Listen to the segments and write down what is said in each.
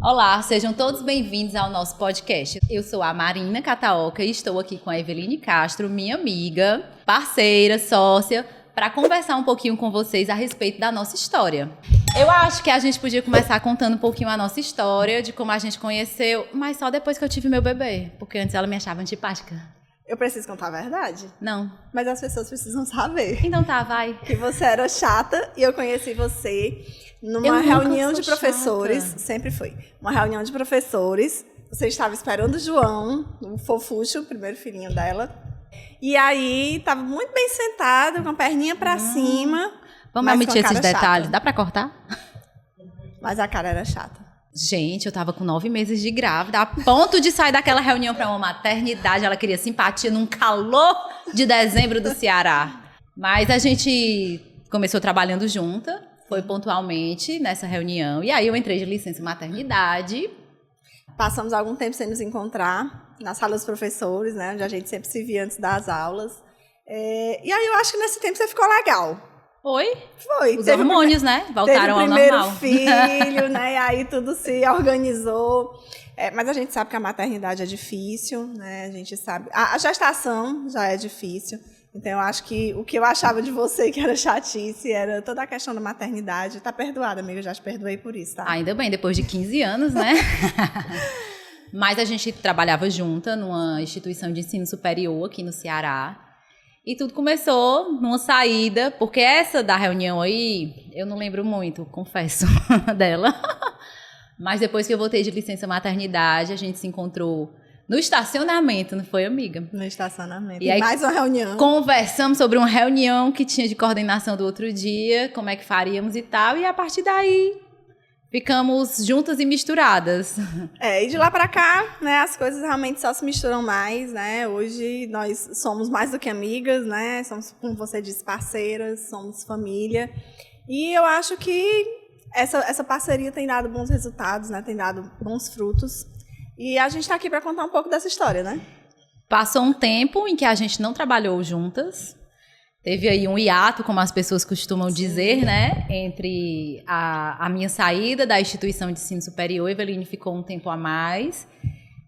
Olá, sejam todos bem-vindos ao nosso podcast. Eu sou a Marina Cataoca e estou aqui com a Eveline Castro, minha amiga, parceira, sócia, para conversar um pouquinho com vocês a respeito da nossa história. Eu acho que a gente podia começar contando um pouquinho a nossa história, de como a gente conheceu, mas só depois que eu tive meu bebê, porque antes ela me achava antipática. Eu preciso contar a verdade? Não. Mas as pessoas precisam saber. Então tá, vai. Que você era chata e eu conheci você numa reunião de professores. Chata. Sempre foi. Uma reunião de professores. Você estava esperando o João, o fofucho, o primeiro filhinho dela. E aí, estava muito bem sentado, com a perninha pra cima. Vamos omitir esses detalhes. Dá pra cortar? Mas a cara era chata. Gente, eu tava com 9 meses de grávida, a ponto de sair daquela reunião para uma maternidade. Ela queria simpatia num calor de dezembro do Ceará. Mas a gente começou trabalhando junta, foi pontualmente nessa reunião. E aí eu entrei de licença maternidade. Passamos algum tempo sem nos encontrar, na sala dos professores, né, onde a gente sempre se via antes das aulas. E aí eu acho que nesse tempo você ficou legal. Foi? Foi. Os hormônios, né? Voltaram ao normal. Teve o primeiro filho, né? E aí tudo se organizou. Mas a gente sabe que a maternidade é difícil, né? A gente sabe. A gestação já é difícil. Então, eu acho que o que eu achava de você que era chatice era toda a questão da maternidade. Tá perdoada, amiga. Eu já te perdoei por isso, tá? Ainda bem, depois de 15 anos, né? Mas a gente trabalhava junta numa instituição de ensino superior aqui no Ceará. E tudo começou numa saída, porque essa da reunião aí, eu não lembro muito, confesso, dela. Mas depois que eu voltei de licença maternidade, a gente se encontrou no estacionamento, não foi, amiga? No estacionamento. E aí, mais uma reunião. Conversamos sobre uma reunião que tinha de coordenação do outro dia, como é que faríamos e tal, e a partir daí ficamos juntas e misturadas. E de lá pra cá, né, as coisas realmente só se misturam mais, né? Hoje nós somos mais do que amigas, né? Somos, como você disse, parceiras, somos família. E eu acho que essa parceria tem dado bons resultados, né? Tem dado bons frutos. E a gente está aqui para contar um pouco dessa história, né? Passou um tempo em que a gente não trabalhou juntas. Teve aí um hiato, como as pessoas costumam dizer, né? Entre a minha saída da instituição de ensino superior, Eveline ficou um tempo a mais.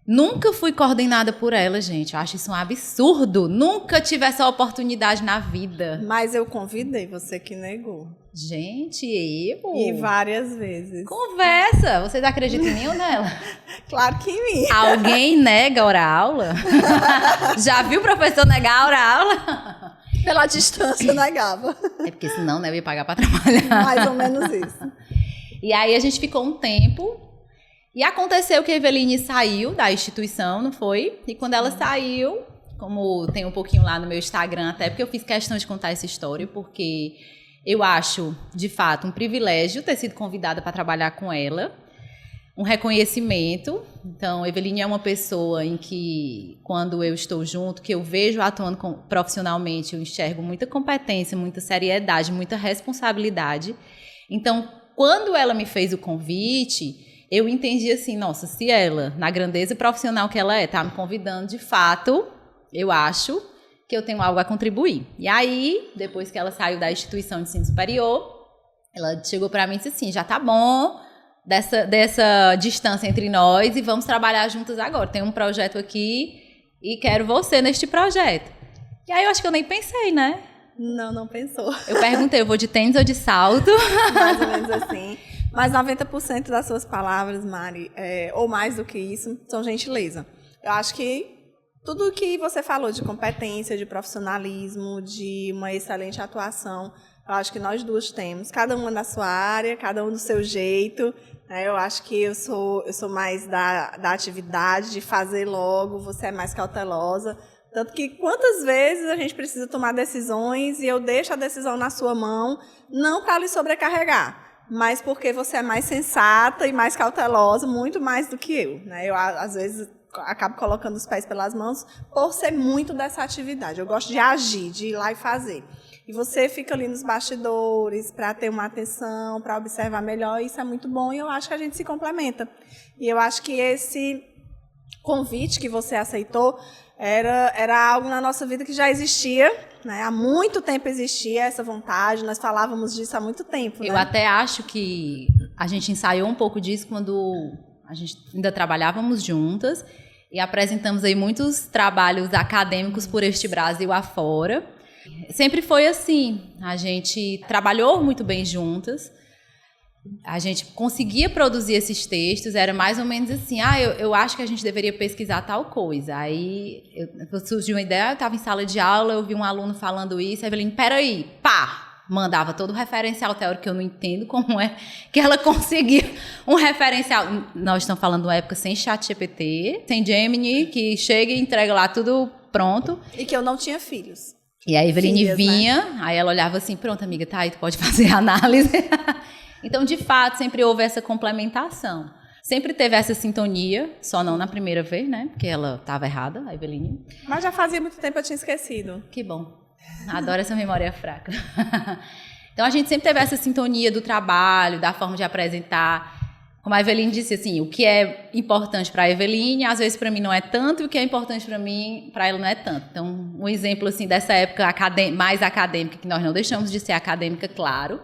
Nunca fui coordenada por ela, gente. Eu acho isso um absurdo. Nunca tive essa oportunidade na vida. Mas eu convidei, você que negou. Gente, eu? E várias vezes. Conversa! Vocês acreditam em mim ou nela? Claro que em mim. Alguém nega hora-aula? Já viu o professor negar hora-aula? Pela distância, negava. É porque senão, né, eu ia pagar para trabalhar. Mais ou menos isso. E aí a gente ficou um tempo. E aconteceu que a Eveline saiu da instituição, não foi? E quando ela saiu, como tem um pouquinho lá no meu Instagram, até porque eu fiz questão de contar essa história, porque eu acho, de fato, um privilégio ter sido convidada para trabalhar com ela. Um reconhecimento. Então, Eveline é uma pessoa em que, quando eu estou junto, que eu vejo atuando profissionalmente, eu enxergo muita competência, muita seriedade, muita responsabilidade. Então, quando ela me fez o convite, eu entendi assim, nossa, se ela, na grandeza profissional que ela está me convidando, de fato, eu acho que eu tenho algo a contribuir. E aí, depois que ela saiu da instituição de ensino superior, ela chegou para mim e disse assim, já tá bom dessa distância entre nós e vamos trabalhar juntas agora. Tem um projeto aqui e quero você neste projeto. E aí eu acho que eu nem pensei, né? Não pensou. Eu perguntei, eu vou de tênis ou de salto? Mais ou menos assim. Mas 90% das suas palavras, Mari, ou mais do que isso, são gentileza. Eu acho que tudo que você falou de competência, de profissionalismo, de uma excelente atuação, eu acho que nós duas temos, cada uma na sua área, cada um do seu jeito. Eu acho que eu sou mais da atividade, de fazer logo, você é mais cautelosa. Tanto que quantas vezes a gente precisa tomar decisões e eu deixo a decisão na sua mão, não para lhe sobrecarregar, mas porque você é mais sensata e mais cautelosa, muito mais do que eu. Eu, às vezes, acabo colocando os pés pelas mãos por ser muito dessa atividade. Eu gosto de agir, de ir lá e fazer. E você fica ali nos bastidores para ter uma atenção, para observar melhor, isso é muito bom e eu acho que a gente se complementa. E eu acho que esse convite que você aceitou era algo na nossa vida que já existia, né? Há muito tempo existia essa vontade, nós falávamos disso há muito tempo. Eu né? até acho que a gente ensaiou um pouco disso quando a gente ainda trabalhávamos juntas e apresentamos aí muitos trabalhos acadêmicos por este Brasil afora. Sempre foi assim, a gente trabalhou muito bem juntas, a gente conseguia produzir esses textos, era mais ou menos assim, eu acho que a gente deveria pesquisar tal coisa. Aí surgiu uma ideia, eu estava em sala de aula, eu vi um aluno falando isso, aí eu falei, peraí, pá! Mandava todo o referencial teórico, que eu não entendo como é que ela conseguia um referencial. Nós estamos falando de uma época sem ChatGPT, sem Gemini, que chega e entrega lá tudo pronto. E que eu não tinha filhos. E a Eveline Filhas, vinha, né? Aí ela olhava assim, pronto, amiga, tá aí, tu pode fazer a análise. Então, de fato, sempre houve essa complementação. Sempre teve essa sintonia, só não na primeira vez, né? Porque ela estava errada, a Eveline. Mas já fazia muito tempo, eu tinha esquecido. Que bom. Adoro essa memória fraca. Então, a gente sempre teve essa sintonia do trabalho, da forma de apresentar. Como a Eveline disse, assim, o que é importante para a Eveline, às vezes para mim não é tanto, e o que é importante para mim, para ela não é tanto. Então, um exemplo assim, dessa época mais acadêmica, que nós não deixamos de ser acadêmica, claro,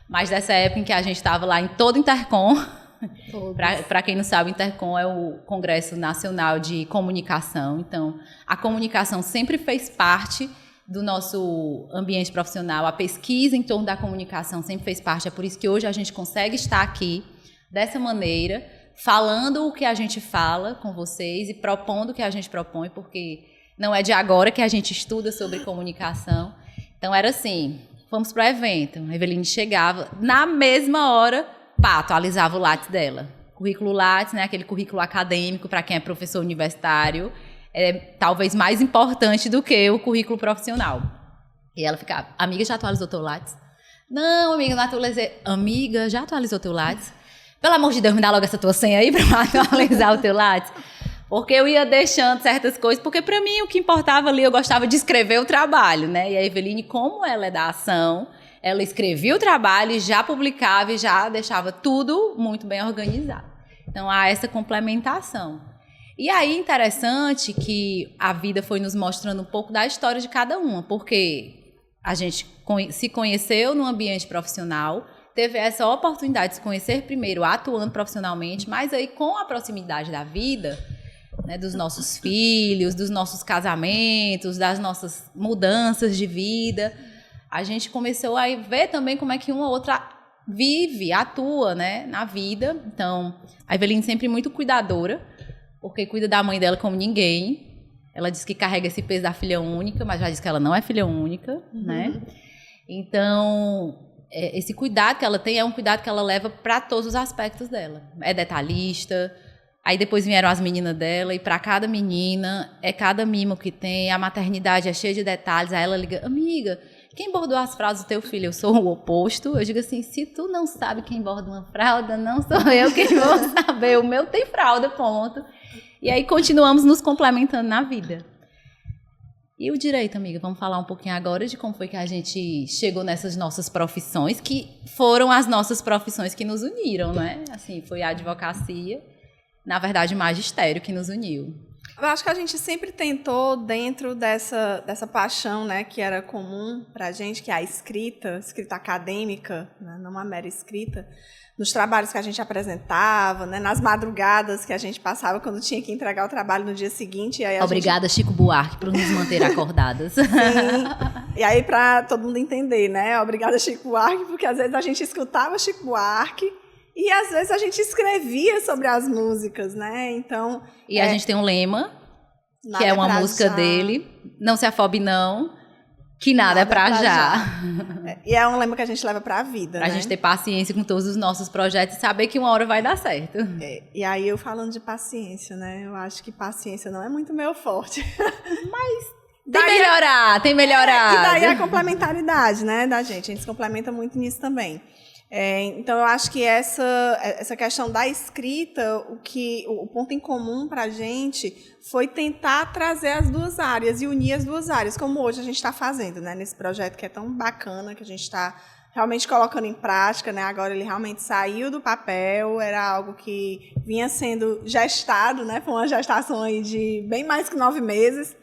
mas dessa época em que a gente estava lá em todo o Intercom. Para quem não sabe, o Intercom é o Congresso Nacional de Comunicação. Então, a comunicação sempre fez parte do nosso ambiente profissional, a pesquisa em torno da comunicação sempre fez parte, é por isso que hoje a gente consegue estar aqui dessa maneira, falando o que a gente fala com vocês e propondo o que a gente propõe, porque não é de agora que a gente estuda sobre comunicação. Então era assim, fomos para o evento, a Eveline chegava, na mesma hora, atualizava o Lattes dela. Currículo Lattes, né, aquele currículo acadêmico para quem é professor universitário, é talvez mais importante do que o currículo profissional. E ela ficava, amiga, já atualizou teu Lattes? Não, amiga, não atualizei. Amiga, já atualizou teu Lattes? Pelo amor de Deus, me dá logo essa tua senha aí para atualizar o teu Lattes. Porque eu ia deixando certas coisas, porque para mim o que importava ali, eu gostava de escrever o trabalho, né? E a Eveline, como ela é da ação, ela escrevia o trabalho, já publicava e já deixava tudo muito bem organizado. Então, há essa complementação. E aí, interessante que a vida foi nos mostrando um pouco da história de cada uma, porque a gente se conheceu no ambiente profissional, teve essa oportunidade de se conhecer primeiro atuando profissionalmente, mas aí com a proximidade da vida, né, dos nossos filhos, dos nossos casamentos, das nossas mudanças de vida, a gente começou a ver também como é que uma ou outra vive, atua, né, na vida. Então, a Eveline sempre muito cuidadora, porque cuida da mãe dela como ninguém. Ela diz que carrega esse peso da filha única, mas já diz que ela não é filha única, né? Então, esse cuidado que ela tem é um cuidado que ela leva para todos os aspectos dela. É detalhista, aí depois vieram as meninas dela, e para cada menina, é cada mimo que tem, a maternidade é cheia de detalhes, aí ela liga, amiga, quem bordou as fraldas do teu filho? Eu sou o oposto. Eu digo assim, se tu não sabe quem borda uma fralda, não sou eu quem vou saber. O meu tem fralda, ponto. E aí continuamos nos complementando na vida. E o direito, amiga? Vamos falar um pouquinho agora de como foi que a gente chegou nessas nossas profissões, que foram as nossas profissões que nos uniram, né? Assim, foi a advocacia, na verdade, o magistério que nos uniu. Eu acho que a gente sempre tentou, dentro dessa paixão, né, que era comum para a gente, que é a escrita acadêmica, né, não uma mera escrita, nos trabalhos que a gente apresentava, né, nas madrugadas que a gente passava quando tinha que entregar o trabalho no dia seguinte. E aí Obrigada, Chico Buarque, por nos manter acordadas. Sim. E aí, para todo mundo entender, né? Obrigada, Chico Buarque, porque às vezes a gente escutava Chico Buarque e às vezes a gente escrevia sobre as músicas, né? Então. E a gente tem um lema, que é uma música dele, Não Se Afobe Não, que nada é pra já. E é um lema que a gente leva pra vida, pra né? gente ter paciência com todos os nossos projetos e saber que uma hora vai dar certo. E aí, eu falando de paciência, né? Eu acho que paciência não é muito meu forte. Mas tem melhorar. E daí a complementaridade, né, da gente. A gente se complementa muito nisso também. Então, eu acho que essa questão da escrita, o ponto em comum para a gente foi tentar trazer as duas áreas e unir as duas áreas, como hoje a gente está fazendo, né, nesse projeto que é tão bacana, que a gente está realmente colocando em prática, né? Agora ele realmente saiu do papel, era algo que vinha sendo gestado, né? Foi uma gestação aí de bem mais que 9 meses,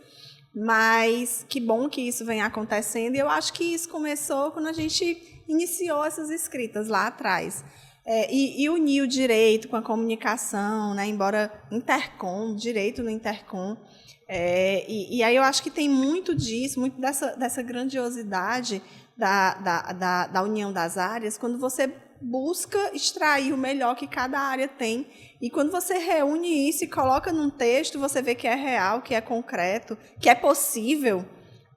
mas que bom que isso vem acontecendo, e eu acho que isso começou quando a gente iniciou essas escritas lá atrás. E unir o direito com a comunicação, né? Embora direito no Intercom. E aí eu acho que tem muito disso, muito dessa grandiosidade da união das áreas, quando você busca extrair o melhor que cada área tem. E quando você reúne isso e coloca num texto, você vê que é real, que é concreto, que é possível.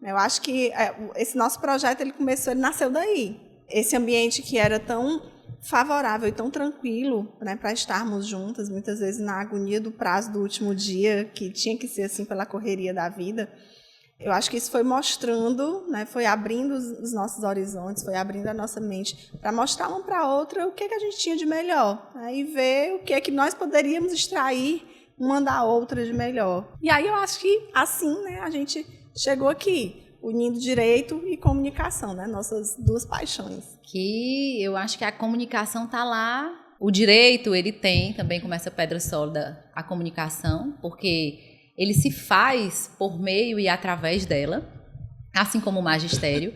Eu acho que esse nosso projeto ele nasceu daí. Esse ambiente que era tão favorável e tão tranquilo, né, para estarmos juntas, muitas vezes na agonia do prazo do último dia, que tinha que ser assim pela correria da vida. Eu acho que isso foi mostrando, né, foi abrindo os nossos horizontes, foi abrindo a nossa mente para mostrar uma para a outra o que a gente tinha de melhor, né, e ver o que é que nós poderíamos extrair uma da outra de melhor. E aí eu acho que assim, né, a gente chegou aqui, unindo direito e comunicação, né, nossas duas paixões. Que eu acho que a comunicação está lá. O direito, ele tem também como essa pedra sólida a comunicação, porque ele se faz por meio e através dela, assim como o magistério.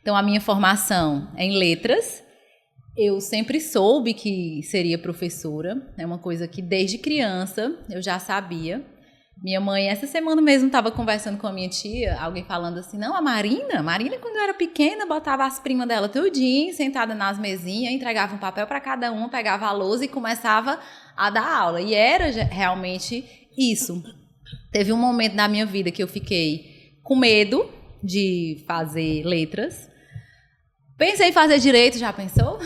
Então, a minha formação é em letras. Eu sempre soube que seria professora. É uma coisa que desde criança eu já sabia. Minha mãe, essa semana mesmo, estava conversando com a minha tia, alguém falando assim, não, a Marina, quando eu era pequena, botava as primas dela tudinho, sentada nas mesinhas, entregava um papel para cada uma, pegava a lousa e começava a dar aula. E era realmente isso. Teve um momento na minha vida que eu fiquei com medo de fazer letras. Pensei em fazer direito, já pensou?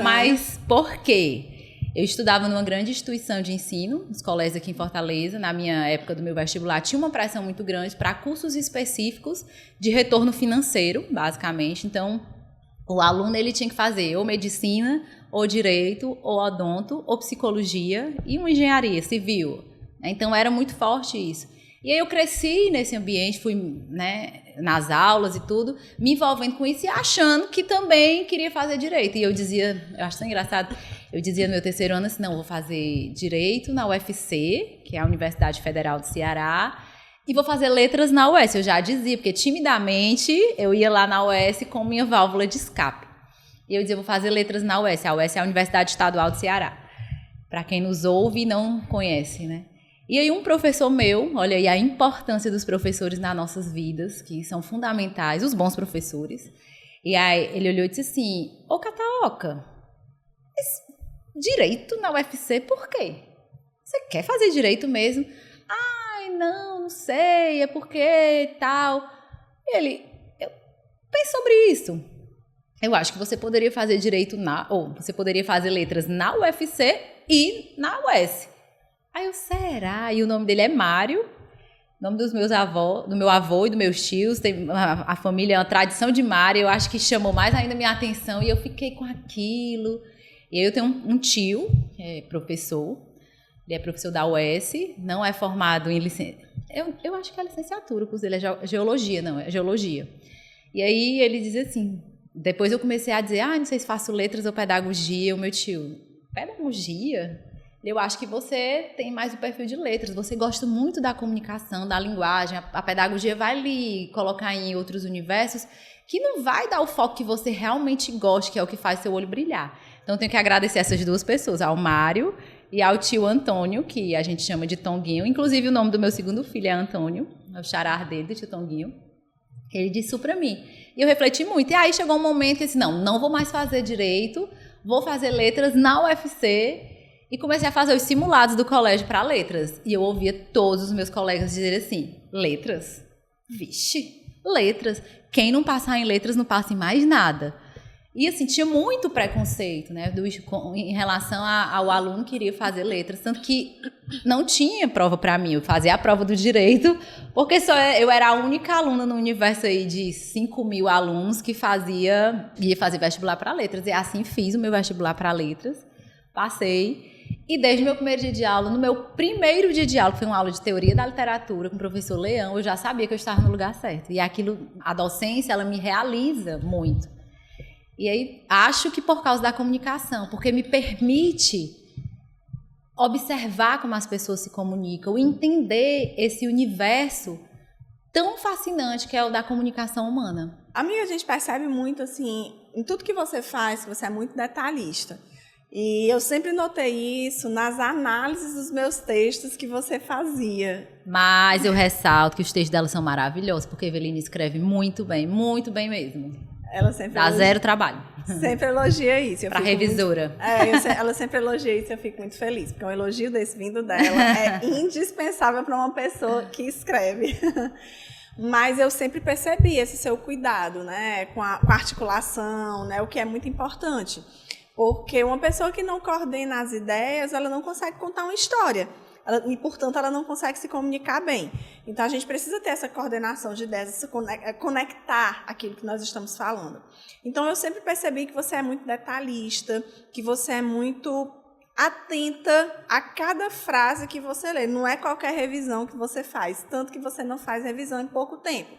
Mas por quê? Eu estudava numa grande instituição de ensino, nos colégios aqui em Fortaleza. Na minha época do meu vestibular, tinha uma pressão muito grande para cursos específicos de retorno financeiro, basicamente. Então, o aluno ele tinha que fazer ou medicina, ou direito, ou odonto, ou psicologia e uma engenharia civil. Então, era muito forte isso. E aí eu cresci nesse ambiente, fui, né, nas aulas e tudo, me envolvendo com isso e achando que também queria fazer direito. E eu dizia, eu acho tão engraçado, eu dizia no meu terceiro ano assim, não, vou fazer direito na UFC, que é a Universidade Federal do Ceará, e vou fazer letras na UES. Eu já dizia, porque timidamente eu ia lá na UES com minha válvula de escape. E eu dizia, vou fazer letras na UES. A UES é a Universidade Estadual do Ceará. Para quem nos ouve e não conhece, né? E aí um professor meu, olha aí a importância dos professores nas nossas vidas, que são fundamentais, os bons professores. E aí ele olhou e disse assim, ô Cataoca, direito na UFC, por quê? Você quer fazer direito mesmo? Ai, não sei, é porque tal. E ele, pense sobre isso. Eu acho que você poderia fazer direito ou você poderia fazer letras na UFC e na UES. Aí eu, será? E o nome dele é Mário, nome dos meus avós, do meu avô e dos meus tios, tem a família, a tradição de Mário, eu acho que chamou mais ainda a minha atenção e eu fiquei com aquilo. E aí eu tenho um tio, que é professor, ele é professor da UES, não é formado em licenciatura, eu acho que é licenciatura, o curso dele é geologia, não, é geologia. E aí ele diz assim, depois eu comecei a dizer, não sei se faço letras ou pedagogia, o meu tio, pedagogia? Eu acho que você tem mais o perfil de letras, você gosta muito da comunicação, da linguagem, a pedagogia vai lhe colocar em outros universos que não vai dar o foco que você realmente gosta, que é o que faz seu olho brilhar. Então, eu tenho que agradecer essas duas pessoas, ao Mário e ao tio Antônio, que a gente chama de Tonguinho. Inclusive, o nome do meu segundo filho é Antônio, é o xará dele, do tio Tonguinho. Ele disse isso para mim. E eu refleti muito. E aí chegou um momento que eu disse, não vou mais fazer direito, vou fazer letras na UFC. E comecei a fazer os simulados do colégio para letras. E eu ouvia todos os meus colegas dizerem assim, letras? Vixe, letras. Quem não passar em letras não passa em mais nada. E assim, tinha muito preconceito, né, em relação ao aluno que iria fazer letras. Fazer letras, tanto que não tinha prova para mim, eu fazia a prova do direito, porque eu era a única aluna no universo aí de 5.000 alunos que ia fazer vestibular para letras, e assim fiz o meu vestibular para letras, passei, e desde o meu primeiro dia de aula, no meu primeiro dia de aula, que foi uma aula de teoria da literatura com o professor Leão, eu já sabia que eu estava no lugar certo, e aquilo, a docência, ela me realiza muito. E aí, acho que por causa da comunicação, porque me permite observar como as pessoas se comunicam, entender esse universo tão fascinante que é o da comunicação humana. Amiga, a gente percebe muito, assim, em tudo que você faz, você é muito detalhista. E eu sempre notei isso nas análises dos meus textos que você fazia. Mas eu ressalto que os textos dela são maravilhosos, porque a Eveline escreve muito bem mesmo. Ela sempre dá zero trabalho. Sempre elogia isso. Para revisora. Ela sempre elogia isso e eu fico muito feliz, porque um elogio desse vindo dela é indispensável para uma pessoa que escreve. Mas eu sempre percebi esse seu cuidado, né, com a articulação, né, o que é muito importante. Porque uma pessoa que não coordena as ideias, ela não consegue contar uma história. E, portanto, ela não consegue se comunicar bem. Então, a gente precisa ter essa coordenação de ideias, conectar aquilo que nós estamos falando. Então, eu sempre percebi que você é muito detalhista, que você é muito atenta a cada frase que você lê. Não é qualquer revisão que você faz, tanto que você não faz revisão em pouco tempo.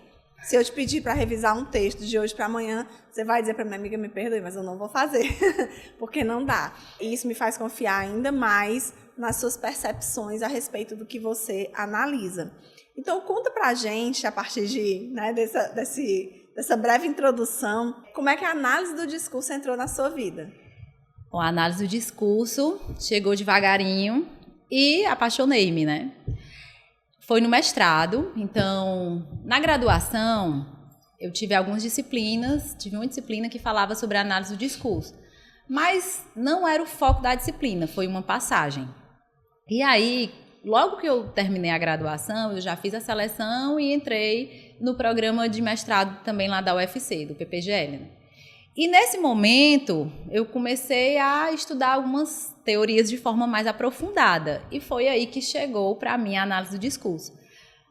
Se eu te pedir para revisar um texto de hoje para amanhã, você vai dizer para minha amiga, me perdoe, mas eu não vou fazer, porque não dá. E isso me faz confiar ainda mais nas suas percepções a respeito do que você analisa. Então, conta para a gente, a partir de, né, dessa breve introdução, como é que a análise do discurso entrou na sua vida? Bom, a análise do discurso chegou devagarinho e apaixonei-me, né? Foi no mestrado, então, na graduação, eu tive algumas disciplinas, tive uma disciplina que falava sobre a análise do discurso, mas não era o foco da disciplina, foi uma passagem. E aí, logo que eu terminei a graduação, eu já fiz a seleção e entrei no programa de mestrado também lá da UFC, do PPGL, né? E nesse momento, eu comecei a estudar algumas teorias de forma mais aprofundada. E foi aí que chegou para mim a análise do discurso.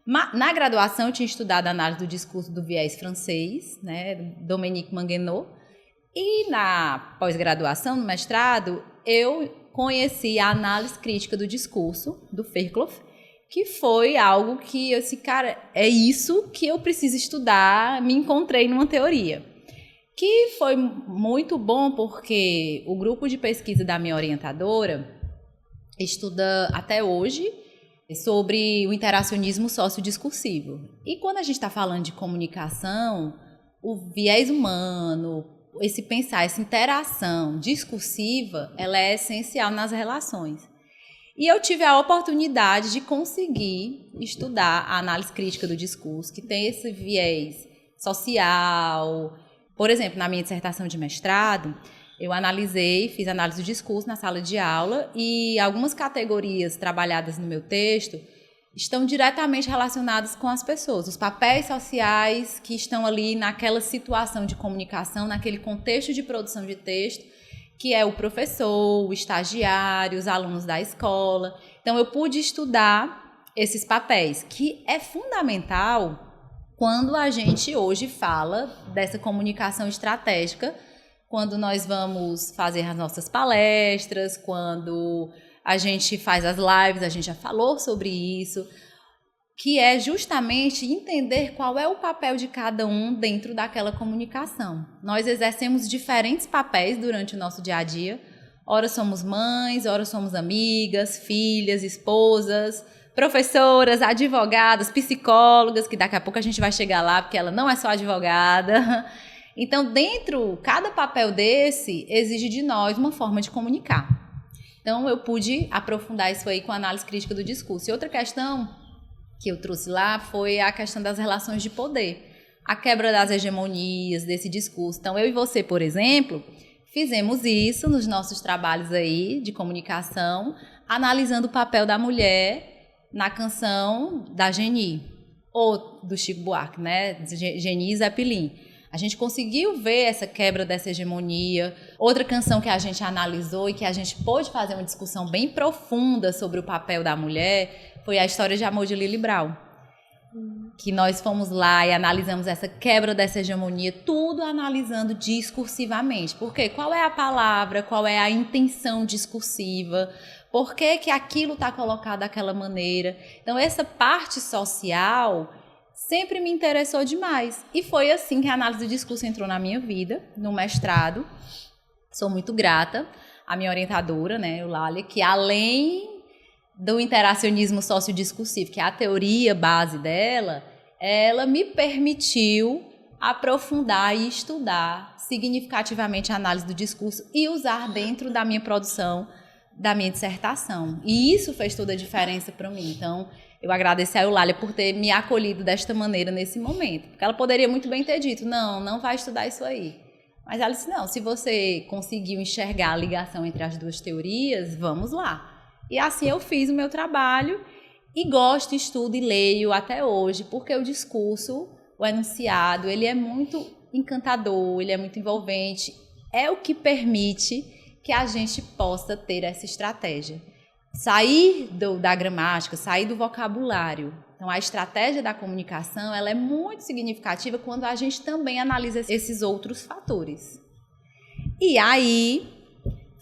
Na graduação, eu tinha estudado a análise do discurso do viés francês, né, Dominique Manguenot. E na pós-graduação, no mestrado, eu conheci a análise crítica do discurso, do Fairclough, que foi algo que eu disse, cara, é isso que eu preciso estudar, me encontrei numa teoria. Que foi muito bom porque o grupo de pesquisa da minha orientadora estuda até hoje sobre o interacionismo sociodiscursivo. E quando a gente está falando de comunicação, o viés humano, esse pensar, essa interação discursiva, ela é essencial nas relações. E eu tive a oportunidade de conseguir estudar a análise crítica do discurso, que tem esse viés social. Por exemplo, na minha dissertação de mestrado, eu fiz análise do discurso na sala de aula e algumas categorias trabalhadas no meu texto estão diretamente relacionadas com as pessoas, os papéis sociais que estão ali naquela situação de comunicação, naquele contexto de produção de texto, que é o professor, o estagiário, os alunos da escola. Então, eu pude estudar esses papéis, que é fundamental quando a gente hoje fala dessa comunicação estratégica, quando nós vamos fazer as nossas palestras, quando a gente faz as lives, a gente já falou sobre isso, que é justamente entender qual é o papel de cada um dentro daquela comunicação. Nós exercemos diferentes papéis durante o nosso dia a dia. Ora somos mães, ora somos amigas, filhas, esposas, professoras, advogadas, psicólogas, que daqui a pouco a gente vai chegar lá, porque ela não é só advogada. Então, cada papel desse exige de nós uma forma de comunicar. Então, eu pude aprofundar isso aí com a análise crítica do discurso. E outra questão que eu trouxe lá foi a questão das relações de poder, a quebra das hegemonias desse discurso. Então, eu e você, por exemplo, fizemos isso nos nossos trabalhos aí de comunicação, analisando o papel da mulher na canção da Geni, ou do Chico Buarque, né? Geni e Zeppelin. A gente conseguiu ver essa quebra dessa hegemonia. Outra canção que a gente analisou e que a gente pôde fazer uma discussão bem profunda sobre o papel da mulher foi a História de Amor de Lili Brown. Que nós fomos lá e analisamos essa quebra dessa hegemonia, tudo analisando discursivamente. Porque qual é a palavra, qual é a intenção discursiva, por que que aquilo está colocado daquela maneira. Então, essa parte social sempre me interessou demais. E foi assim que a análise do discurso entrou na minha vida, no mestrado. Sou muito grata à minha orientadora, né, Eulália, que além do interacionismo sociodiscursivo, que é a teoria base dela, ela me permitiu aprofundar e estudar significativamente a análise do discurso e usar dentro da minha produção, da minha dissertação. E isso fez toda a diferença para mim. Então, eu agradeço a Eulália por ter me acolhido desta maneira nesse momento. Porque ela poderia muito bem ter dito, não vai estudar isso aí. Mas ela disse, não, se você conseguiu enxergar a ligação entre as duas teorias, vamos lá. E assim eu fiz o meu trabalho e gosto, estudo e leio até hoje, porque o discurso, o enunciado, ele é muito encantador, ele é muito envolvente, é o que permite que a gente possa ter essa estratégia. Sair da gramática, sair do vocabulário. Então, a estratégia da comunicação ela é muito significativa quando a gente também analisa esses outros fatores. E aí,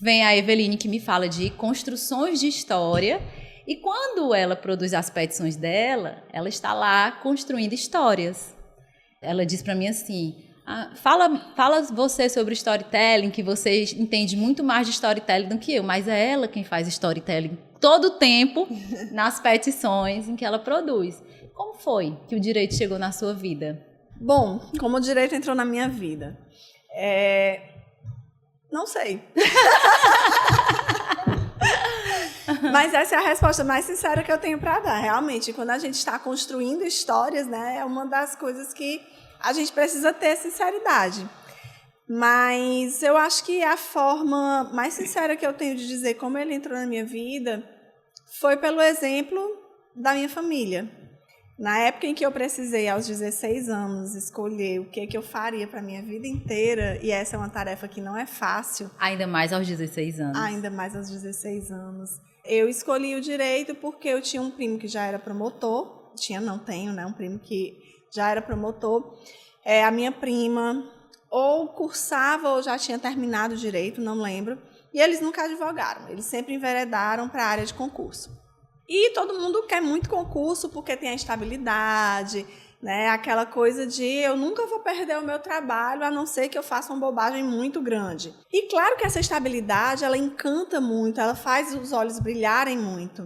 vem a Eveline que me fala de construções de história, e quando ela produz as petições dela, ela está lá construindo histórias. Ela diz para mim assim, fala você sobre storytelling, que você entende muito mais de storytelling do que eu, mas é ela quem faz storytelling todo o tempo nas petições em que ela produz. Como foi que o direito chegou na sua vida? Bom, como o direito entrou na minha vida? Não sei. Mas essa é a resposta mais sincera que eu tenho para dar. Realmente, quando a gente está construindo histórias, né, é uma das coisas que a gente precisa ter sinceridade. Mas eu acho que a forma mais sincera que eu tenho de dizer como ele entrou na minha vida foi pelo exemplo da minha família. Na época em que eu precisei, aos 16 anos, escolher o que eu faria para a minha vida inteira, e essa é uma tarefa que não é fácil. Ainda mais aos 16 anos. Ainda mais aos 16 anos. Eu escolhi o direito porque eu tinha um primo que já era promotor. Tenho, né? Um primo que já era promotor. A minha prima ou cursava ou já tinha terminado o direito, não lembro. E eles nunca advogaram. Eles sempre enveredaram para a área de concurso. E todo mundo quer muito concurso porque tem a estabilidade, né? Aquela coisa de eu nunca vou perder o meu trabalho a não ser que eu faça uma bobagem muito grande. E claro que essa estabilidade, ela encanta muito, ela faz os olhos brilharem muito.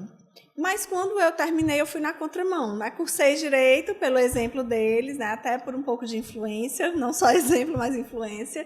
Mas quando eu terminei, eu fui na contramão, né? Cursei direito pelo exemplo deles, né? Até por um pouco de influência, não só exemplo, mas influência.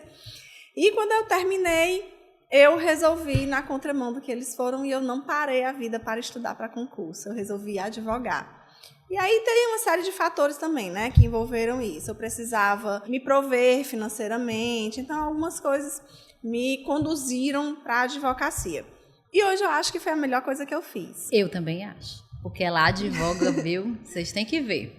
E quando eu terminei, eu resolvi ir na contramão do que eles foram e eu não parei a vida para estudar para concurso. Eu resolvi advogar. E aí tem uma série de fatores também, né, que envolveram isso. Eu precisava me prover financeiramente, então algumas coisas me conduziram para a advocacia. E hoje eu acho que foi a melhor coisa que eu fiz. Eu também acho, porque ela advoga, viu? Vocês têm que ver.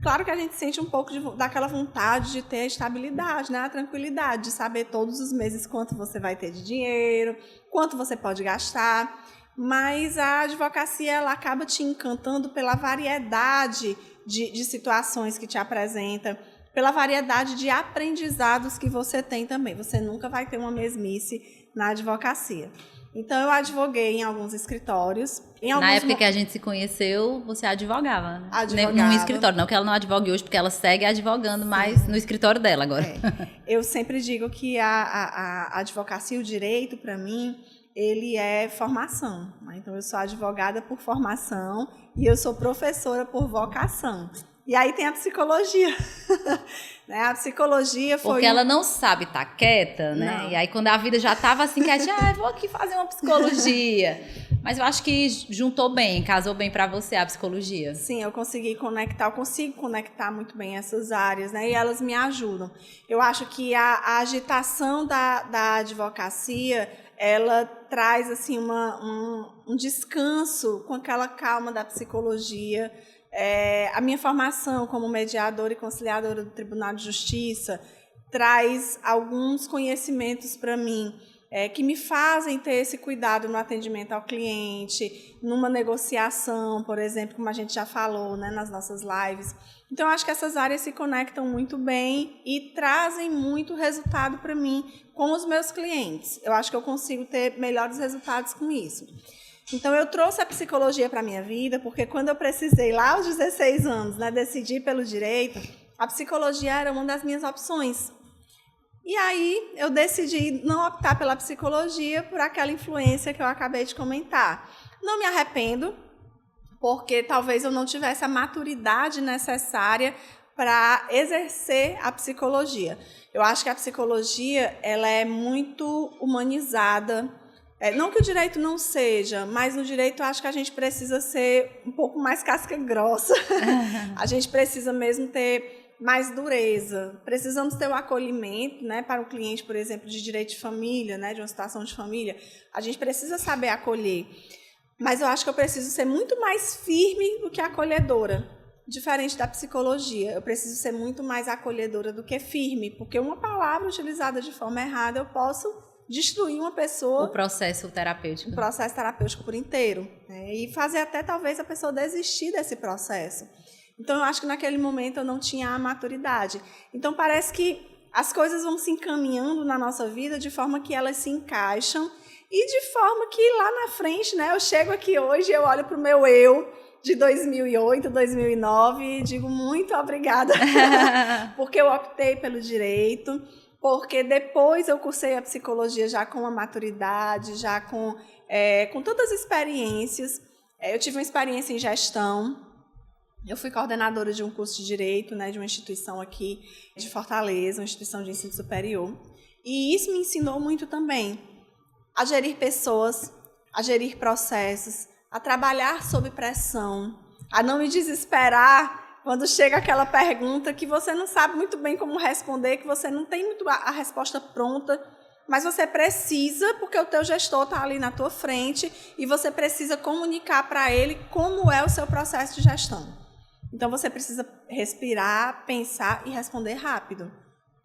Claro que a gente sente um pouco daquela vontade de ter a estabilidade, né? A tranquilidade, de saber todos os meses quanto você vai ter de dinheiro, quanto você pode gastar. Mas a advocacia ela acaba te encantando pela variedade de situações que te apresenta, pela variedade de aprendizados que você tem também. Você nunca vai ter uma mesmice na advocacia. Então, eu advoguei em alguns escritórios. Na época que a gente se conheceu, você advogava, né? Advogava. Num escritório, não que ela não advogue hoje, porque ela segue advogando, mas no escritório dela agora. Eu sempre digo que a advocacia, o direito, para mim, ele é formação. Né? Então, eu sou advogada por formação e eu sou professora por vocação. E aí tem a psicologia. Né? A psicologia foi... Porque ela não sabe estar quieta, né? Não. E aí quando a vida já estava assim, quietinha, vou aqui fazer uma psicologia. Mas eu acho que juntou bem, casou bem para você a psicologia. Sim, eu consigo conectar muito bem essas áreas, né? E elas me ajudam. Eu acho que a agitação da advocacia, ela traz assim, um descanso com aquela calma da psicologia. A minha formação como mediadora e conciliadora do Tribunal de Justiça traz alguns conhecimentos para mim que me fazem ter esse cuidado no atendimento ao cliente, numa negociação, por exemplo, como a gente já falou, né, nas nossas lives. Então, eu acho que essas áreas se conectam muito bem e trazem muito resultado para mim com os meus clientes. Eu acho que eu consigo ter melhores resultados com isso. Então, eu trouxe a psicologia para a minha vida, porque quando eu precisei, lá aos 16 anos, né, decidir pelo direito, a psicologia era uma das minhas opções. E aí, eu decidi não optar pela psicologia por aquela influência que eu acabei de comentar. Não me arrependo, porque talvez eu não tivesse a maturidade necessária para exercer a psicologia. Eu acho que a psicologia ela é muito humanizada. Não que o direito não seja, mas no direito eu acho que a gente precisa ser um pouco mais casca grossa. A gente precisa mesmo ter mais dureza. Precisamos ter o acolhimento, né, para o cliente, por exemplo, de direito de família, né, de uma situação de família. A gente precisa saber acolher. Mas eu acho que eu preciso ser muito mais firme do que acolhedora. Diferente da psicologia, eu preciso ser muito mais acolhedora do que firme, porque uma palavra utilizada de forma errada, eu posso destruir uma pessoa... O processo terapêutico. O processo terapêutico por inteiro. E fazer até, talvez, a pessoa desistir desse processo. Então, eu acho que naquele momento eu não tinha a maturidade. Então, parece que as coisas vão se encaminhando na nossa vida de forma que elas se encaixam e de forma que lá na frente, né, eu chego aqui hoje e eu olho para o meu eu de 2008, 2009 e digo muito obrigada porque eu optei pelo direito, porque depois eu cursei a psicologia já com a maturidade, já com todas as experiências. Eu tive uma experiência em gestão, eu fui coordenadora de um curso de direito, né, de uma instituição aqui de Fortaleza, uma instituição de ensino superior, e isso me ensinou muito também a gerir pessoas, a gerir processos, a trabalhar sob pressão, a não me desesperar quando chega aquela pergunta que você não sabe muito bem como responder, que você não tem muito a resposta pronta, mas você precisa, porque o teu gestor está ali na tua frente e você precisa comunicar para ele como é o seu processo de gestão. Então, você precisa respirar, pensar e responder rápido,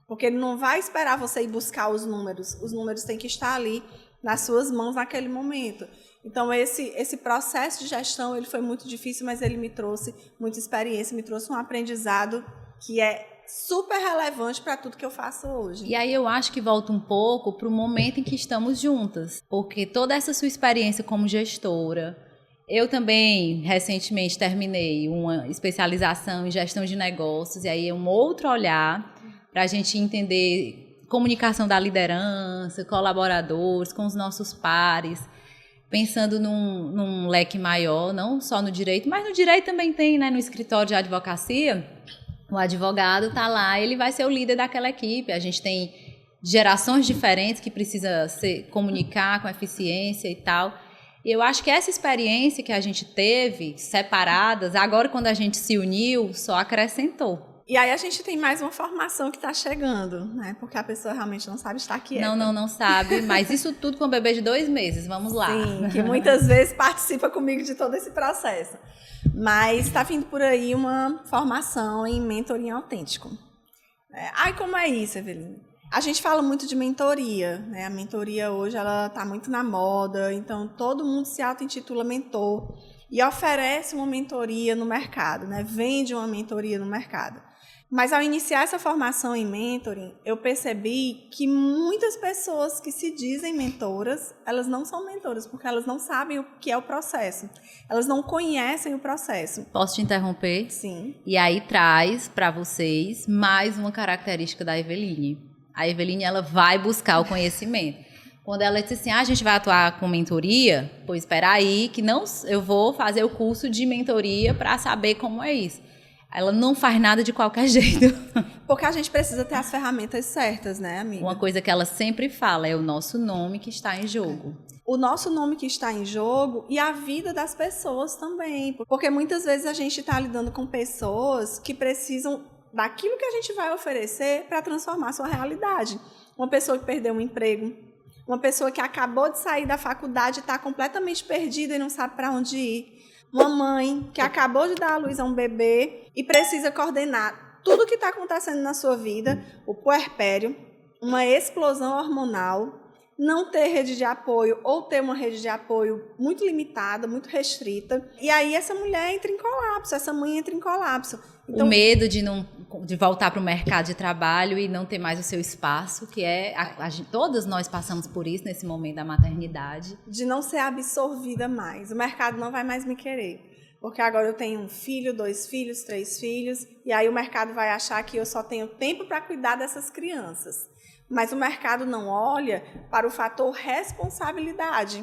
porque ele não vai esperar você ir buscar os números têm que estar ali nas suas mãos naquele momento. Então, esse processo de gestão ele foi muito difícil, mas ele me trouxe muita experiência, me trouxe um aprendizado que é super relevante para tudo que eu faço hoje. E aí eu acho que volta um pouco para o momento em que estamos juntas, porque toda essa sua experiência como gestora, eu também recentemente terminei uma especialização em gestão de negócios, e aí é um outro olhar para a gente entender comunicação da liderança, colaboradores, com os nossos pares, pensando num leque maior, não só no direito, mas no direito também tem, né, no escritório de advocacia, o advogado está lá, ele vai ser o líder daquela equipe, a gente tem gerações diferentes que precisa comunicar com eficiência e tal, e eu acho que essa experiência que a gente teve, separadas, agora quando a gente se uniu, só acrescentou. E aí a gente tem mais uma formação que está chegando, né? Porque a pessoa realmente não sabe estar quieta. Não sabe, mas isso tudo com um bebê de 2 meses, vamos lá. Sim, que muitas vezes participa comigo de todo esse processo. Mas está vindo por aí uma formação em mentoring autêntico. Como é isso, Evelina? A gente fala muito de mentoria, né? A mentoria hoje ela está muito na moda, então todo mundo se auto-intitula mentor e oferece uma mentoria no mercado, né? Vende uma mentoria no mercado. Mas ao iniciar essa formação em mentoring, eu percebi que muitas pessoas que se dizem mentoras, elas não são mentoras, porque elas não sabem o que é o processo. Elas não conhecem o processo. Posso te interromper? Sim. E aí traz para vocês mais uma característica da Eveline. A Eveline, ela vai buscar o conhecimento. Quando ela disse assim, a gente vai atuar com mentoria, pois espera aí, que não, eu vou fazer o curso de mentoria para saber como é isso. Ela não faz nada de qualquer jeito. Porque a gente precisa ter as ferramentas certas, né, amiga? Uma coisa que ela sempre fala é o nosso nome que está em jogo. O nosso nome que está em jogo e a vida das pessoas também. Porque muitas vezes a gente está lidando com pessoas que precisam daquilo que a gente vai oferecer para transformar a sua realidade. Uma pessoa que perdeu um emprego, uma pessoa que acabou de sair da faculdade e está completamente perdida e não sabe para onde ir. Uma mãe que acabou de dar à luz a um bebê e precisa coordenar tudo o que está acontecendo na sua vida, o puerpério, uma explosão hormonal, não ter rede de apoio ou ter uma rede de apoio muito limitada, muito restrita. E aí essa mulher entra em colapso, essa mãe entra em colapso. Então, o medo de voltar para o mercado de trabalho e não ter mais o seu espaço, que todas nós passamos por isso nesse momento da maternidade. De não ser absorvida mais. O mercado não vai mais me querer. Porque agora eu tenho 1 filho, 2 filhos, 3 filhos, e aí o mercado vai achar que eu só tenho tempo para cuidar dessas crianças. Mas o mercado não olha para o fator responsabilidade.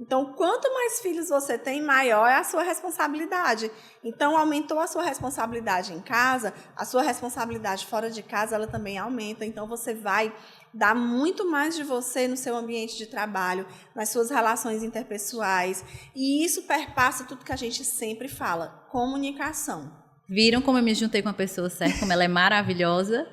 Então, quanto mais filhos você tem, maior é a sua responsabilidade. Então, aumentou a sua responsabilidade em casa, a sua responsabilidade fora de casa, ela também aumenta. Então, você vai dar muito mais de você no seu ambiente de trabalho, nas suas relações interpessoais. E isso perpassa tudo que a gente sempre fala, comunicação. Viram como eu me juntei com a pessoa certa, como ela é maravilhosa?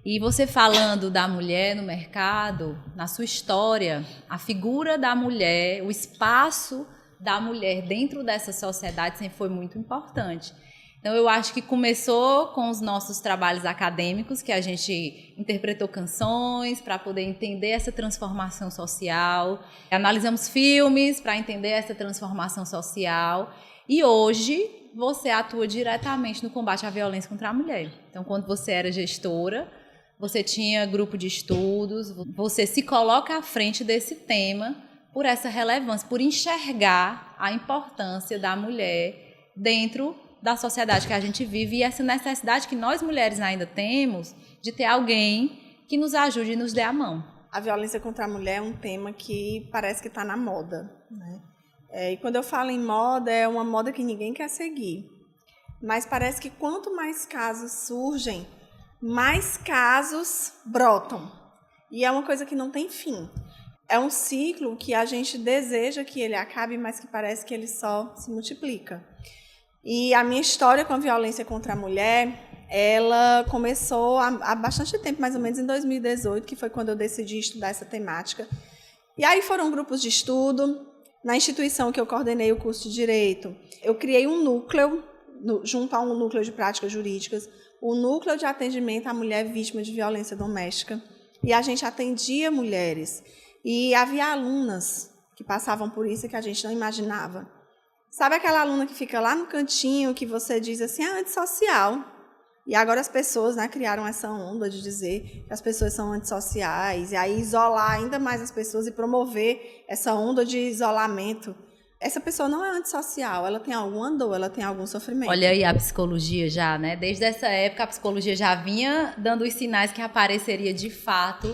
E você falando da mulher no mercado, na sua história, a figura da mulher, o espaço da mulher dentro dessa sociedade sempre foi muito importante. Então, eu acho que começou com os nossos trabalhos acadêmicos, que a gente interpretou canções para poder entender essa transformação social, analisamos filmes para entender essa transformação social, e hoje você atua diretamente no combate à violência contra a mulher. Então, quando você era gestora, você tinha grupo de estudos, você se coloca à frente desse tema por essa relevância, por enxergar a importância da mulher dentro da sociedade que a gente vive e essa necessidade que nós mulheres ainda temos de ter alguém que nos ajude e nos dê a mão. A violência contra a mulher é um tema que parece que está na moda, né? E quando eu falo em moda, é uma moda que ninguém quer seguir. Mas parece que quanto mais casos surgem, mais casos brotam. E é uma coisa que não tem fim. É um ciclo que a gente deseja que ele acabe, mas que parece que ele só se multiplica. E a minha história com a violência contra a mulher, ela começou há bastante tempo, mais ou menos em 2018, que foi quando eu decidi estudar essa temática. E aí foram grupos de estudo. Na instituição que eu coordenei o curso de Direito, eu criei um núcleo, junto a um núcleo de práticas jurídicas, o núcleo de atendimento à mulher vítima de violência doméstica. E a gente atendia mulheres. E havia alunas que passavam por isso que a gente não imaginava. Sabe aquela aluna que fica lá no cantinho, que você diz assim, antissocial? E agora as pessoas, né, criaram essa onda de dizer que as pessoas são antissociais, e aí isolar ainda mais as pessoas e promover essa onda de isolamento. Essa pessoa não é antissocial, ela tem alguma dor, ela tem algum sofrimento. Olha aí a psicologia já, né? Desde essa época a psicologia já vinha dando os sinais que apareceria de fato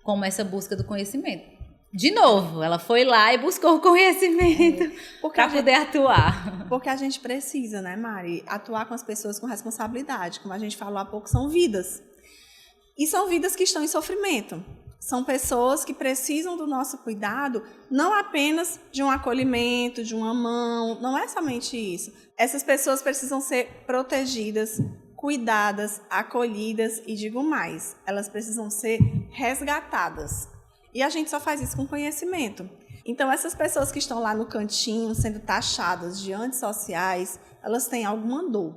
como essa busca do conhecimento. De novo, ela foi lá e buscou o conhecimento para poder atuar. Porque a gente precisa, né, Mari, atuar com as pessoas com responsabilidade. Como a gente falou há pouco, são vidas. E são vidas que estão em sofrimento. São pessoas que precisam do nosso cuidado, não apenas de um acolhimento, de uma mão, não é somente isso. Essas pessoas precisam ser protegidas, cuidadas, acolhidas e, digo mais, elas precisam ser resgatadas. E a gente só faz isso com conhecimento. Então, essas pessoas que estão lá no cantinho, sendo taxadas de antissociais, elas têm alguma dor.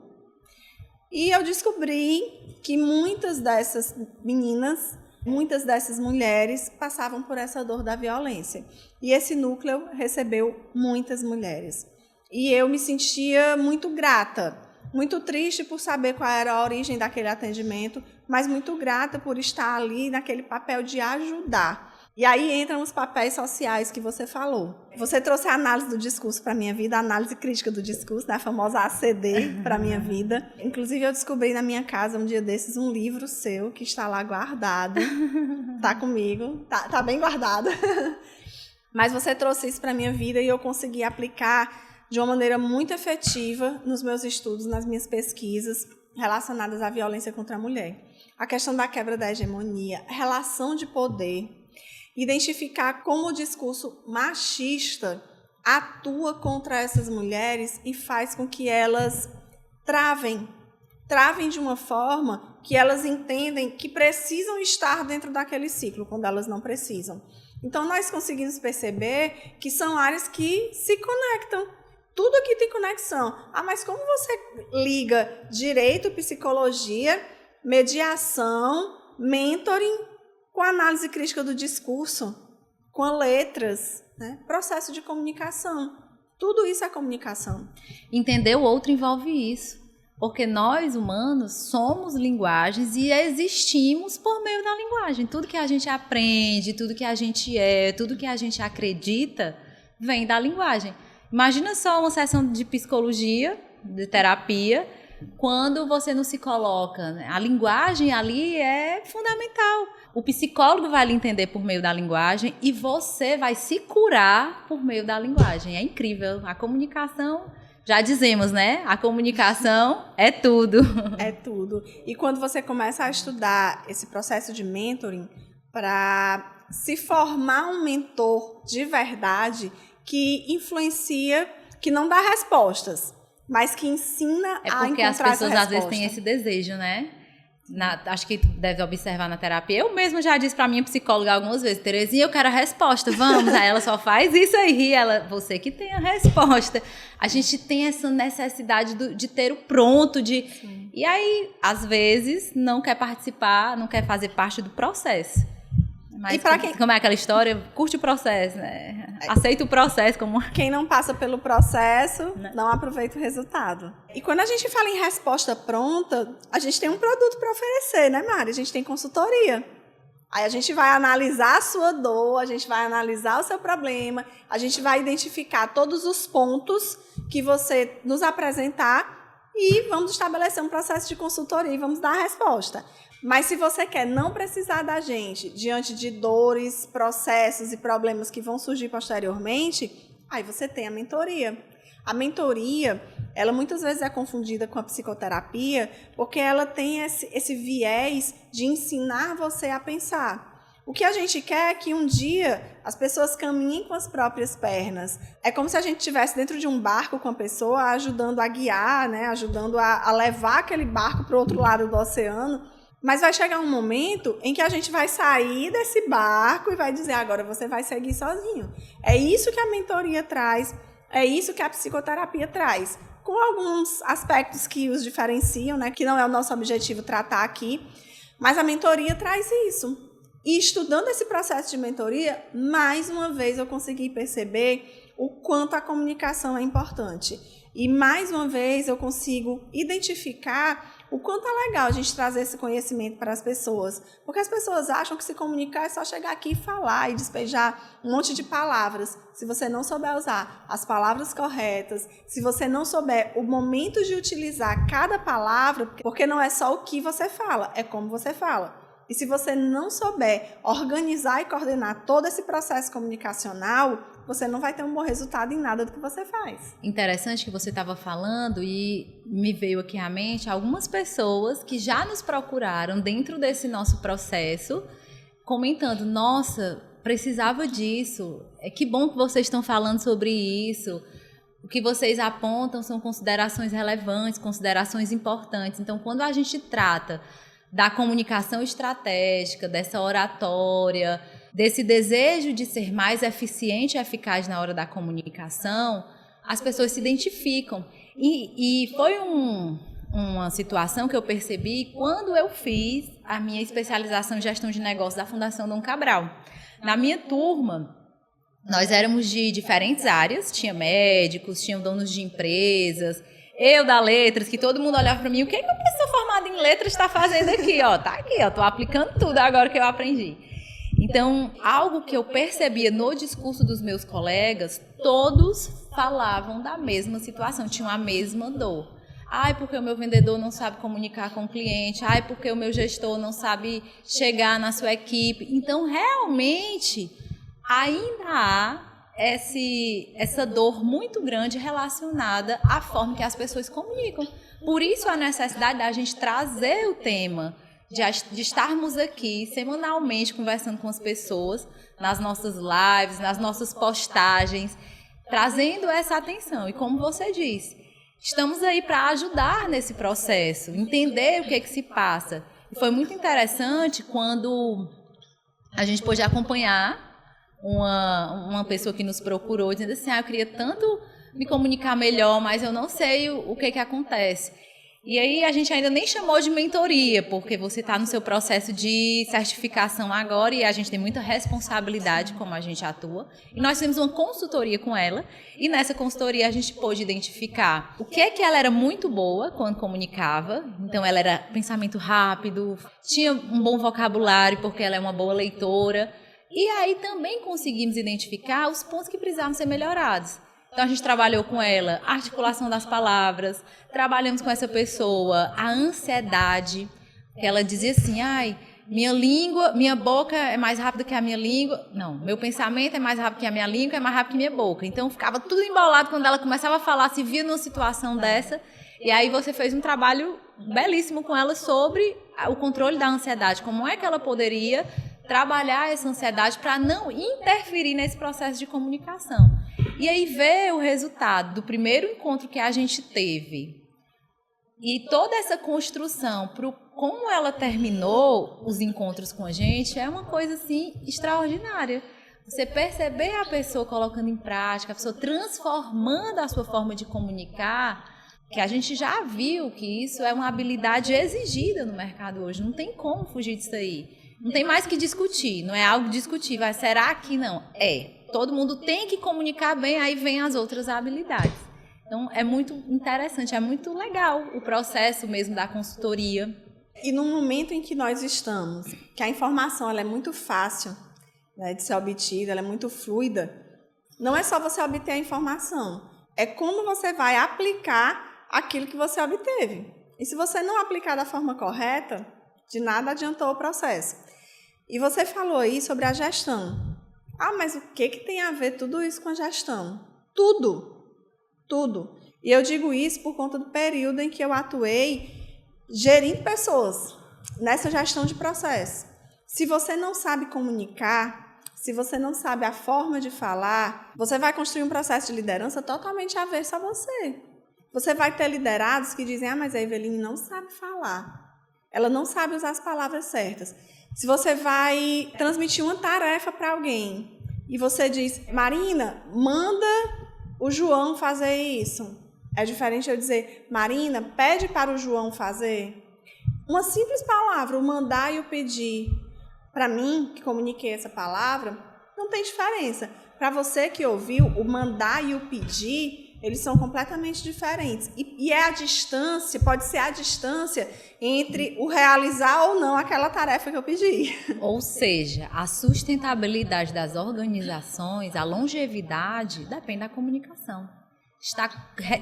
E eu descobri que muitas dessas meninas, muitas dessas mulheres passavam por essa dor da violência. E esse núcleo recebeu muitas mulheres. E eu me sentia muito grata, muito triste por saber qual era a origem daquele atendimento, mas muito grata por estar ali naquele papel de ajudar. E aí entram os papéis sociais que você falou. Você trouxe a análise do discurso para a minha vida, a análise crítica do discurso, né, a famosa ACD para a minha vida. Inclusive, eu descobri na minha casa, um dia desses, um livro seu que está lá guardado. Está comigo, tá bem guardado. Mas você trouxe isso para a minha vida e eu consegui aplicar de uma maneira muito efetiva nos meus estudos, nas minhas pesquisas relacionadas à violência contra a mulher. A questão da quebra da hegemonia, relação de poder, identificar como o discurso machista atua contra essas mulheres e faz com que elas travem de uma forma que elas entendem que precisam estar dentro daquele ciclo, quando elas não precisam. Então, nós conseguimos perceber que são áreas que se conectam. Tudo aqui tem conexão. Mas como você liga direito, psicologia, mediação, mentoring, com a análise crítica do discurso, com letras, né? Processo de comunicação. Tudo isso é comunicação. Entender o outro envolve isso. Porque nós, humanos, somos linguagens e existimos por meio da linguagem. Tudo que a gente aprende, tudo que a gente é, tudo que a gente acredita, vem da linguagem. Imagina só uma sessão de psicologia, de terapia, quando você não se coloca, né? A linguagem ali é fundamental. O psicólogo vai lhe entender por meio da linguagem e você vai se curar por meio da linguagem. É incrível. A comunicação, já dizemos, né? A comunicação é tudo. É tudo. E quando você começa a estudar esse processo de mentoring para se formar um mentor de verdade que influencia, que não dá respostas, mas que ensina a encontrar essa resposta. É porque as pessoas às vezes têm esse desejo, né? Acho que tu deve observar na terapia. Eu mesma já disse pra minha psicóloga algumas vezes, Terezinha, eu quero a resposta, vamos. Aí ela só faz isso aí, você que tem a resposta. A gente tem essa necessidade de ter o pronto, Sim. E aí, às vezes, não quer participar, não quer fazer parte do processo. Mas como é aquela história, curte o processo, né? Aceita o processo como... Quem não passa pelo processo, não aproveita o resultado. E quando a gente fala em resposta pronta, a gente tem um produto para oferecer, né, Mari? A gente tem consultoria. Aí a gente vai analisar a sua dor, a gente vai analisar o seu problema, a gente vai identificar todos os pontos que você nos apresentar e vamos estabelecer um processo de consultoria e vamos dar a resposta. Mas se você quer não precisar da gente diante de dores, processos e problemas que vão surgir posteriormente, aí você tem a mentoria. A mentoria, ela muitas vezes é confundida com a psicoterapia porque ela tem esse viés de ensinar você a pensar. O que a gente quer é que um dia as pessoas caminhem com as próprias pernas. É como se a gente estivesse dentro de um barco com a pessoa, ajudando a guiar, né? Ajudando a levar aquele barco para o outro lado do oceano. Mas vai chegar um momento em que a gente vai sair desse barco e vai dizer, agora você vai seguir sozinho. É isso que a mentoria traz, é isso que a psicoterapia traz. Com alguns aspectos que os diferenciam, né, que não é o nosso objetivo tratar aqui, mas a mentoria traz isso. E estudando esse processo de mentoria, mais uma vez eu consegui perceber o quanto a comunicação é importante. E mais uma vez eu consigo identificar o quanto é legal a gente trazer esse conhecimento para as pessoas. Porque as pessoas acham que se comunicar é só chegar aqui e falar e despejar um monte de palavras. Se você não souber usar as palavras corretas, se você não souber o momento de utilizar cada palavra, porque não é só o que você fala, é como você fala. E se você não souber organizar e coordenar todo esse processo comunicacional, você não vai ter um bom resultado em nada do que você faz. Interessante que você estava falando e me veio aqui à mente algumas pessoas que já nos procuraram dentro desse nosso processo, comentando, nossa, precisava disso, que bom que vocês estão falando sobre isso, o que vocês apontam são considerações relevantes, considerações importantes. Então, quando a gente trata da comunicação estratégica, dessa oratória, desse desejo de ser mais eficiente e eficaz na hora da comunicação, as pessoas se identificam. E foi uma situação que eu percebi quando eu fiz a minha especialização em gestão de negócios da Fundação Dom Cabral. Na minha turma, nós éramos de diferentes áreas, tinha médicos, tinha donos de empresas, eu da letras, que todo mundo olhava para mim, o que uma pessoa formada em letras está fazendo aqui? Tá aqui, estou aplicando tudo agora que eu aprendi. Então, algo que eu percebia no discurso dos meus colegas, todos falavam da mesma situação, tinham a mesma dor. Ai, porque o meu vendedor não sabe comunicar com o cliente. Ai, porque o meu gestor não sabe chegar na sua equipe. Então, realmente, ainda há essa dor muito grande relacionada à forma que as pessoas comunicam. Por isso a necessidade da gente trazer o tema, de estarmos aqui semanalmente conversando com as pessoas, nas nossas lives, nas nossas postagens, trazendo essa atenção. E como você disse, estamos aí para ajudar nesse processo, entender o que se passa. E foi muito interessante quando a gente pôde acompanhar uma pessoa que nos procurou, dizendo assim, eu queria tanto me comunicar melhor, mas eu não sei o que acontece. E aí a gente ainda nem chamou de mentoria, porque você está no seu processo de certificação agora e a gente tem muita responsabilidade como a gente atua. E nós fizemos uma consultoria com ela e nessa consultoria a gente pôde identificar o que ela era muito boa quando comunicava. Então ela era pensamento rápido, tinha um bom vocabulário porque ela é uma boa leitora. E aí também conseguimos identificar os pontos que precisavam ser melhorados. Então, a gente trabalhou com ela a articulação das palavras, trabalhamos com essa pessoa a ansiedade, que ela dizia assim, minha boca é mais rápida que a minha língua. Não, meu pensamento é mais rápido que a minha língua, é mais rápido que minha boca. Então, ficava tudo embolado quando ela começava a falar, se via numa situação dessa. E aí você fez um trabalho belíssimo com ela sobre o controle da ansiedade, como é que ela poderia trabalhar essa ansiedade para não interferir nesse processo de comunicação. E aí ver o resultado do primeiro encontro que a gente teve e toda essa construção para como ela terminou os encontros com a gente é uma coisa assim extraordinária. Você perceber a pessoa colocando em prática, a pessoa transformando a sua forma de comunicar, que a gente já viu que isso é uma habilidade exigida no mercado hoje. Não tem como fugir disso aí. Não tem mais que discutir, não é algo discutível. Será que não? Todo mundo tem que comunicar bem, aí vem as outras habilidades. Então, é muito interessante, é muito legal o processo mesmo da consultoria. E no momento em que nós estamos, que a informação ela é muito fácil, né, de ser obtida, ela é muito fluida, não é só você obter a informação, é como você vai aplicar aquilo que você obteve. E se você não aplicar da forma correta, de nada adiantou o processo. E você falou aí sobre a gestão. Mas o que tem a ver tudo isso com a gestão? Tudo. E eu digo isso por conta do período em que eu atuei gerindo pessoas, nessa gestão de processo. Se você não sabe comunicar, se você não sabe a forma de falar, você vai construir um processo de liderança totalmente avesso a você. Você vai ter liderados que dizem, mas a Eveline não sabe falar. Ela não sabe usar as palavras certas. Se você vai transmitir uma tarefa para alguém e você diz, Marina, manda o João fazer isso. É diferente eu dizer, Marina, pede para o João fazer. Uma simples palavra, o mandar e o pedir. Para mim, que comuniquei essa palavra, não tem diferença. Para você que ouviu, o mandar e o pedir, eles são completamente diferentes. E é a distância, pode ser a distância entre o realizar ou não aquela tarefa que eu pedi. Ou seja, a sustentabilidade das organizações, a longevidade, depende da comunicação. Está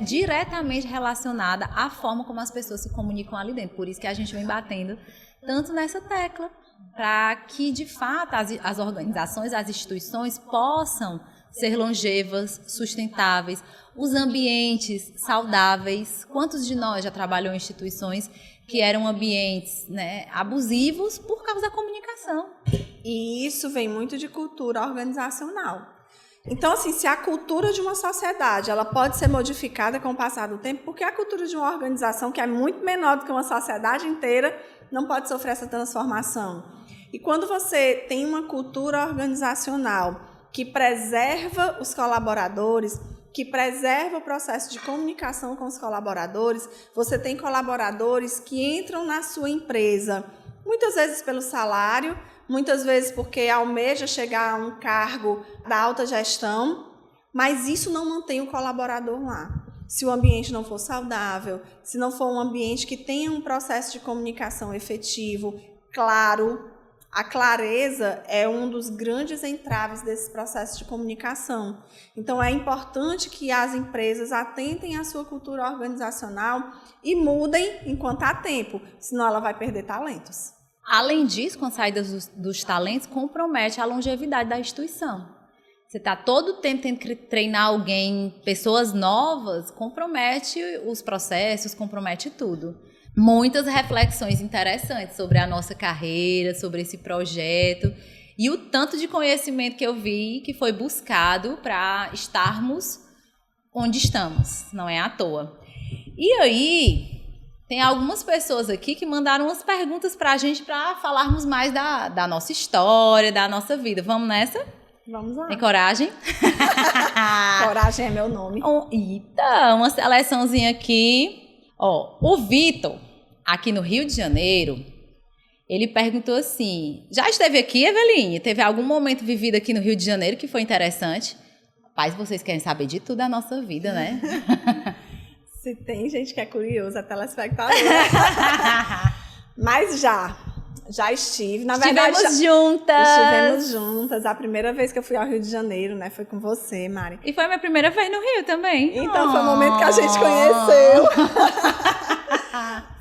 diretamente relacionada à forma como as pessoas se comunicam ali dentro. Por isso que a gente vem batendo tanto nessa tecla, para que, de fato, as organizações, as instituições possam ser longevas, sustentáveis, os ambientes saudáveis. Quantos de nós já trabalham em instituições que eram ambientes, né, abusivos por causa da comunicação? E isso vem muito de cultura organizacional. Então, assim, se a cultura de uma sociedade ela pode ser modificada com o passar do tempo, porque a cultura de uma organização, que é muito menor do que uma sociedade inteira, não pode sofrer essa transformação. E quando você tem uma cultura organizacional que preserva os colaboradores, que preserva o processo de comunicação com os colaboradores, você tem colaboradores que entram na sua empresa, muitas vezes pelo salário, muitas vezes porque almeja chegar a um cargo da alta gestão, mas isso não mantém o colaborador lá. Se o ambiente não for saudável, se não for um ambiente que tenha um processo de comunicação efetivo, claro, a clareza é um dos grandes entraves desse processo de comunicação. Então, é importante que as empresas atentem à sua cultura organizacional e mudem enquanto há tempo, senão ela vai perder talentos. Além disso, com a saída dos talentos, compromete a longevidade da instituição. Você está todo o tempo tendo que treinar alguém, pessoas novas, compromete os processos, compromete tudo. Muitas reflexões interessantes sobre a nossa carreira, sobre esse projeto e o tanto de conhecimento que eu vi que foi buscado para estarmos onde estamos, não é à toa. E aí, tem algumas pessoas aqui que mandaram umas perguntas para a gente para falarmos mais da nossa história, da nossa vida. Vamos nessa? Vamos lá. Tem coragem? Coragem é meu nome. Eita, uma seleçãozinha aqui. O Vitor, aqui no Rio de Janeiro, ele perguntou assim, já esteve aqui, Eveline? Teve algum momento vivido aqui no Rio de Janeiro que foi interessante? Rapaz, vocês querem saber de tudo da nossa vida, né? Se tem gente que é curiosa, telespectadora. Mas já. Já estive. Na verdade, Estivemos juntas. Estivemos juntas. A primeira vez que eu fui ao Rio de Janeiro, né? Foi com você, Mari. E foi a minha primeira vez no Rio também. Então foi o momento que a gente conheceu.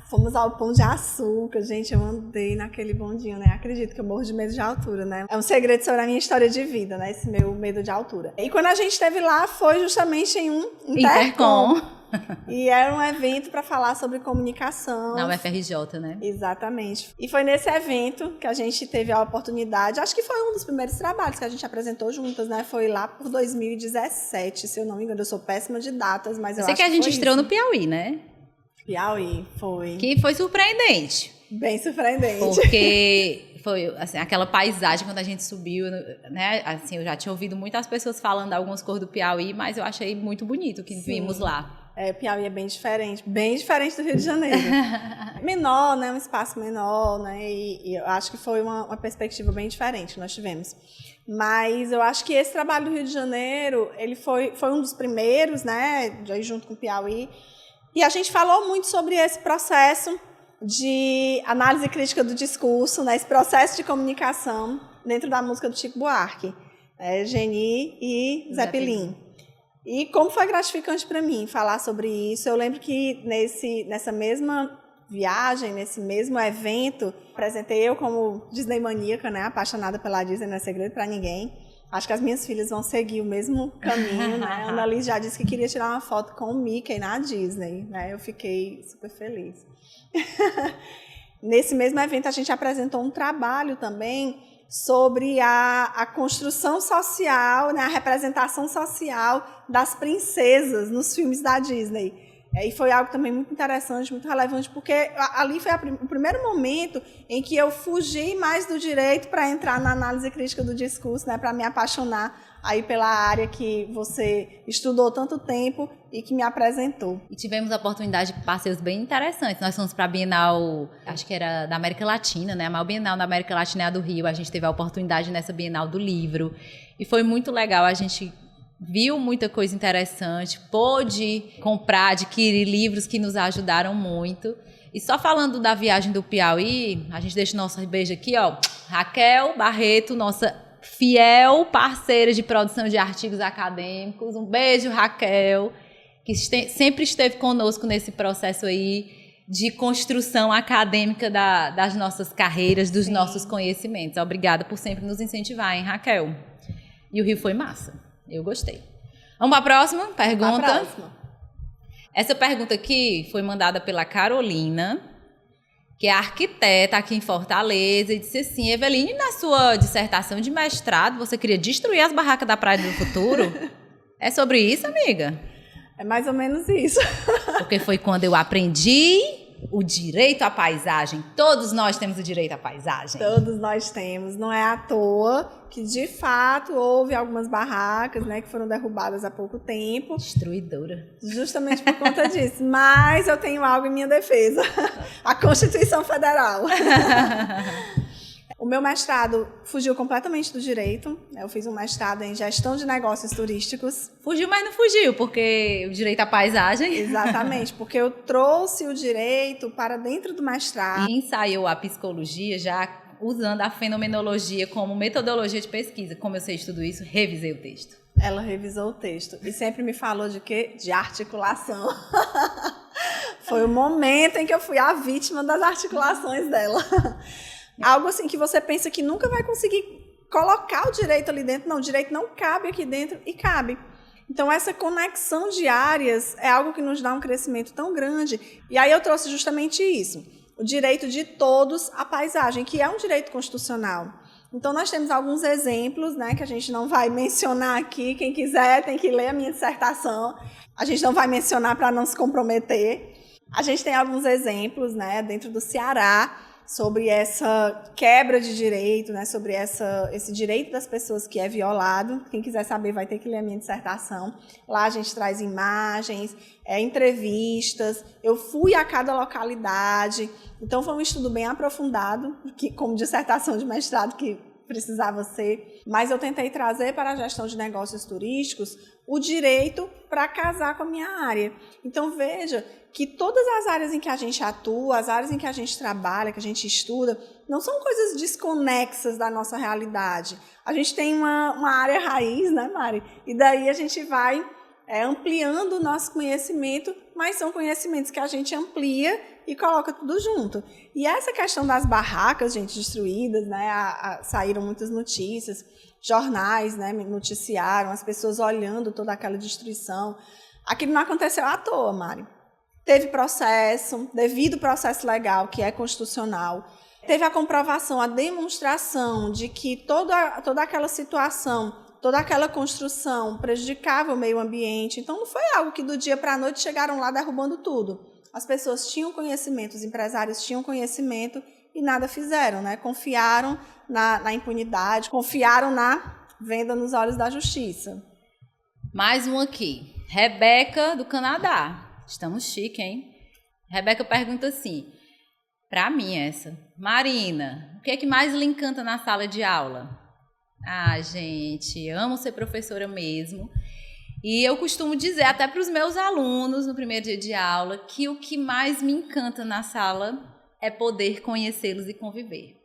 Fomos ao Pão de Açúcar. Gente, eu andei naquele bondinho, né? Acredito que eu morro de medo de altura, né? É um segredo sobre a minha história de vida, né? Esse meu medo de altura. E quando a gente esteve lá, foi justamente em um Intercom. E era um evento para falar sobre comunicação. Na UFRJ, né? Exatamente. E foi nesse evento que a gente teve a oportunidade, acho que foi um dos primeiros trabalhos que a gente apresentou juntas, né? Foi lá por 2017, se eu não me engano. Eu sou péssima de datas, mas eu acho que a gente foi estreou isso. no Piauí, né? Piauí, foi. Que foi surpreendente. Bem surpreendente. Porque foi assim, aquela paisagem quando a gente subiu, né? Assim, eu já tinha ouvido muitas pessoas falando algumas cores do Piauí, mas eu achei muito bonito o que vimos lá. Piauí é bem diferente do Rio de Janeiro. Menor, né? Um espaço menor, né? E eu acho que foi uma perspectiva bem diferente que nós tivemos. Mas eu acho que esse trabalho do Rio de Janeiro, ele foi um dos primeiros, né? Aí junto com o Piauí. E a gente falou muito sobre esse processo de análise crítica do discurso, né? Esse processo de comunicação dentro da música do Chico Buarque, Geni e Zé Pelim. E como foi gratificante para mim falar sobre isso. Eu lembro que nessa mesma viagem, nesse mesmo evento, apresentei eu como Disney maníaca, né? Apaixonada pela Disney, não é segredo para ninguém. Acho que as minhas filhas vão seguir o mesmo caminho, né? A Ana Liz já disse que queria tirar uma foto com o Mickey na Disney, né? Eu fiquei super feliz. Nesse mesmo evento, a gente apresentou um trabalho também sobre a construção social, né? A representação social das princesas nos filmes da Disney. E foi algo também muito interessante, muito relevante, porque ali foi o primeiro momento em que eu fugi mais do direito para entrar na análise crítica do discurso, né, para me apaixonar aí pela área que você estudou tanto tempo e que me apresentou. E tivemos a oportunidade de passeios bem interessantes. Nós fomos para a Bienal, acho que era da América Latina, né? A maior Bienal da América Latina é a do Rio. A gente teve a oportunidade nessa Bienal do livro. E foi muito legal. A gente viu muita coisa interessante, pôde comprar, adquirir livros que nos ajudaram muito. E só falando da viagem do Piauí, a gente deixa o nosso beijo aqui, ó. Raquel Barreto, nossa fiel parceira de produção de artigos acadêmicos. Um beijo, Raquel, que sempre esteve conosco nesse processo aí de construção acadêmica das nossas carreiras, dos nossos conhecimentos. Obrigada por sempre nos incentivar, hein, Raquel? E o Rio foi massa. Eu gostei. Vamos para a próxima pergunta? Essa pergunta aqui foi mandada pela Carolina, que é arquiteta aqui em Fortaleza, e disse assim: Eveline, na sua dissertação de mestrado, você queria destruir as barracas da Praia do Futuro? É sobre isso, amiga? É mais ou menos isso. Porque foi quando eu aprendi o direito à paisagem. Todos nós temos o direito à paisagem. Todos nós temos. Não é à toa que, de fato, houve algumas barracas, né, que foram derrubadas há pouco tempo. Destruidora. Justamente por conta disso. Mas eu tenho algo em minha defesa. A Constituição Federal. O meu mestrado fugiu completamente do direito. Eu fiz um mestrado em gestão de negócios turísticos. Fugiu, mas não fugiu, porque o direito à paisagem... Exatamente, porque eu trouxe o direito para dentro do mestrado. E ensaiou a psicologia já usando a fenomenologia como metodologia de pesquisa. Como eu sei de tudo isso, revisei o texto. Ela revisou o texto e sempre me falou de quê? De articulação. Foi o momento em que eu fui a vítima das articulações dela. Algo assim que você pensa que nunca vai conseguir colocar o direito ali dentro. Não, o direito não cabe aqui dentro e cabe. Então, essa conexão de áreas é algo que nos dá um crescimento tão grande. E aí eu trouxe justamente isso. O direito de todos à paisagem, que é um direito constitucional. Então, nós temos alguns exemplos, né, que a gente não vai mencionar aqui. Quem quiser tem que ler a minha dissertação. A gente não vai mencionar para não se comprometer. A gente tem alguns exemplos, né, dentro do Ceará, sobre essa quebra de direito, né, sobre esse direito das pessoas que é violado. Quem quiser saber vai ter que ler a minha dissertação. Lá a gente traz imagens, entrevistas. Eu fui a cada localidade. Então, foi um estudo bem aprofundado, que, como dissertação de mestrado, que precisava ser, mas eu tentei trazer para a gestão de negócios turísticos o direito para casar com a minha área. Então, veja que todas as áreas em que a gente atua, as áreas em que a gente trabalha, que a gente estuda, não são coisas desconexas da nossa realidade. A gente tem uma área raiz, né, Mari? E daí a gente vai ampliando o nosso conhecimento, mas são conhecimentos que a gente amplia e coloca tudo junto. E essa questão das barracas, gente, destruídas, né, saíram muitas notícias, jornais, né, noticiaram, as pessoas olhando toda aquela destruição. Aquilo não aconteceu à toa, Mari. Teve processo, devido processo legal, que é constitucional, teve a comprovação, a demonstração de que toda aquela situação, toda aquela construção prejudicava o meio ambiente. Então, não foi algo que do dia para a noite chegaram lá derrubando tudo. As pessoas tinham conhecimento, os empresários tinham conhecimento e nada fizeram, né? Confiaram na impunidade, confiaram na venda nos olhos da justiça. Mais um aqui. Rebeca, do Canadá. Estamos chique, hein? Rebeca pergunta assim, para mim essa. Marina, o que é que mais lhe encanta na sala de aula? Ah, gente, amo ser professora mesmo. E eu costumo dizer até para os meus alunos no primeiro dia de aula que o que mais me encanta na sala é poder conhecê-los e conviver.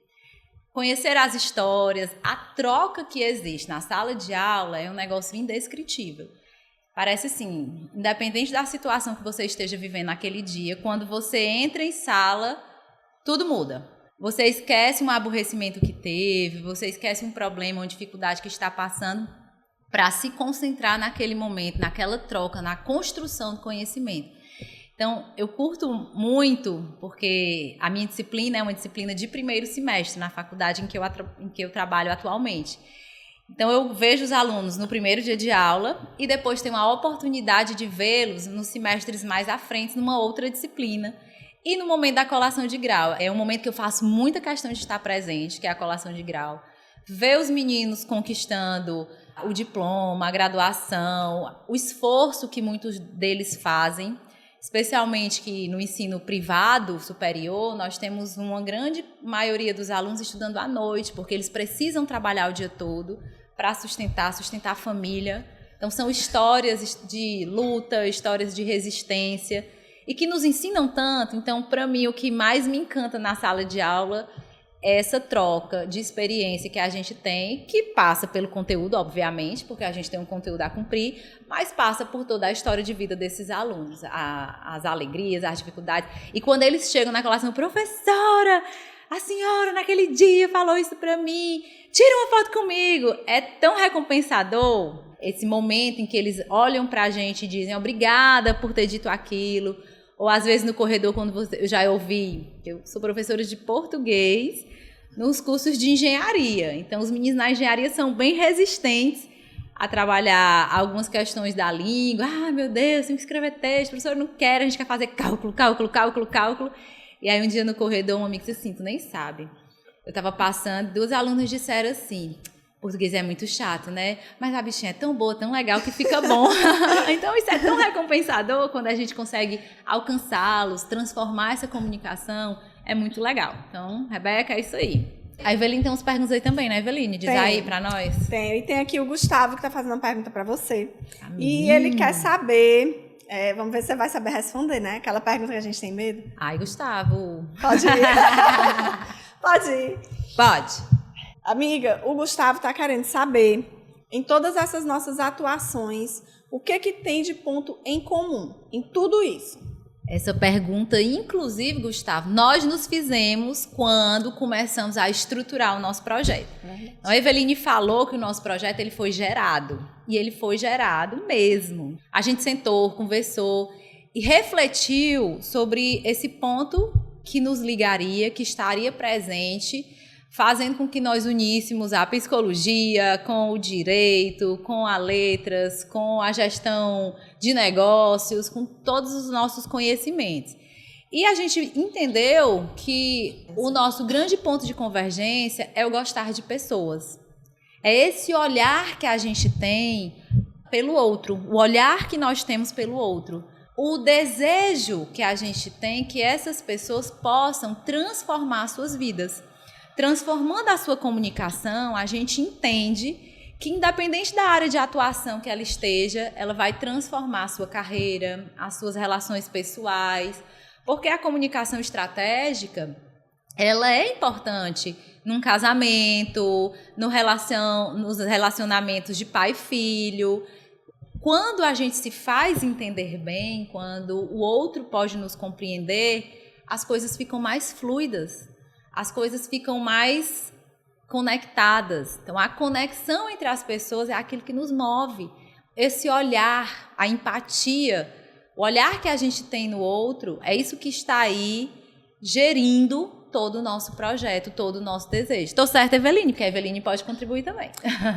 Conhecer as histórias, a troca que existe na sala de aula é um negócio indescritível. Parece assim, independente da situação que você esteja vivendo naquele dia, quando você entra em sala, tudo muda. Você esquece um aborrecimento que teve, você esquece um problema, uma dificuldade que está passando, para se concentrar naquele momento, naquela troca, na construção do conhecimento. Então, eu curto muito, porque a minha disciplina é uma disciplina de primeiro semestre na faculdade em que eu trabalho atualmente. Então, eu vejo os alunos no primeiro dia de aula e depois tenho a oportunidade de vê-los nos semestres mais à frente, numa outra disciplina. E no momento da colação de grau, é um momento que eu faço muita questão de estar presente, que é a colação de grau. Ver os meninos conquistando o diploma, a graduação, o esforço que muitos deles fazem, especialmente que no ensino privado superior, nós temos uma grande maioria dos alunos estudando à noite, porque eles precisam trabalhar o dia todo para sustentar a família. Então, são histórias de luta, histórias de resistência, e que nos ensinam tanto. Então, para mim, o que mais me encanta na sala de aula é essa troca de experiência que a gente tem, que passa pelo conteúdo, obviamente, porque a gente tem um conteúdo a cumprir, mas passa por toda a história de vida desses alunos, as alegrias, as dificuldades. E quando eles chegam na colação, professora, a senhora naquele dia falou isso para mim, tira uma foto comigo. É tão recompensador esse momento em que eles olham para a gente e dizem obrigada por ter dito aquilo. Ou às vezes no corredor, quando eu já ouvi, eu sou professora de português nos cursos de engenharia. Então, os meninos na engenharia são bem resistentes a trabalhar algumas questões da língua. Ah, meu Deus, tem que escrever texto, professor, não quero, a gente quer fazer cálculo. E aí um dia no corredor, um amigo disse assim, tu nem sabe. Eu estava passando, 2 alunas disseram assim, português é muito chato, né? Mas a bichinha é tão boa, tão legal que fica bom. Então, isso é tão recompensador quando a gente consegue alcançá-los, transformar essa comunicação. É muito legal. Então, Rebeca, é isso aí. A Eveline tem uns perguntas aí também, né, Eveline? Diz aí pra nós. Tem. E tem aqui o Gustavo, que está fazendo uma pergunta para você. E ele quer saber... vamos ver se você vai saber responder, né? Aquela pergunta que a gente tem medo. Ai, Gustavo. Pode ir. Pode ir. Pode. Amiga, o Gustavo está querendo saber, em todas essas nossas atuações, o que tem de ponto em comum em tudo isso? Essa pergunta, inclusive, Gustavo, nós nos fizemos quando começamos a estruturar o nosso projeto. Então, a Eveline falou que o nosso projeto ele foi gerado, e ele foi gerado mesmo. A gente sentou, conversou e refletiu sobre esse ponto que nos ligaria, que estaria presente, fazendo com que nós uníssemos a psicologia com o direito, com as letras, com a gestão de negócios, com todos os nossos conhecimentos. E a gente entendeu que o nosso grande ponto de convergência é o gostar de pessoas. É esse olhar que a gente tem pelo outro, o olhar que nós temos pelo outro. O desejo que a gente tem que essas pessoas possam transformar suas vidas. Transformando a sua comunicação, a gente entende que, independente da área de atuação que ela esteja, ela vai transformar a sua carreira, as suas relações pessoais, porque a comunicação estratégica, ela é importante num casamento, nos relacionamentos de pai e filho. Quando a gente se faz entender bem, quando o outro pode nos compreender, as coisas ficam mais fluidas, as coisas ficam mais conectadas. Então, a conexão entre as pessoas é aquilo que nos move. Esse olhar, a empatia, o olhar que a gente tem no outro, é isso que está aí gerindo todo o nosso projeto, todo o nosso desejo. Estou certa, Eveline? Porque a Eveline pode contribuir também.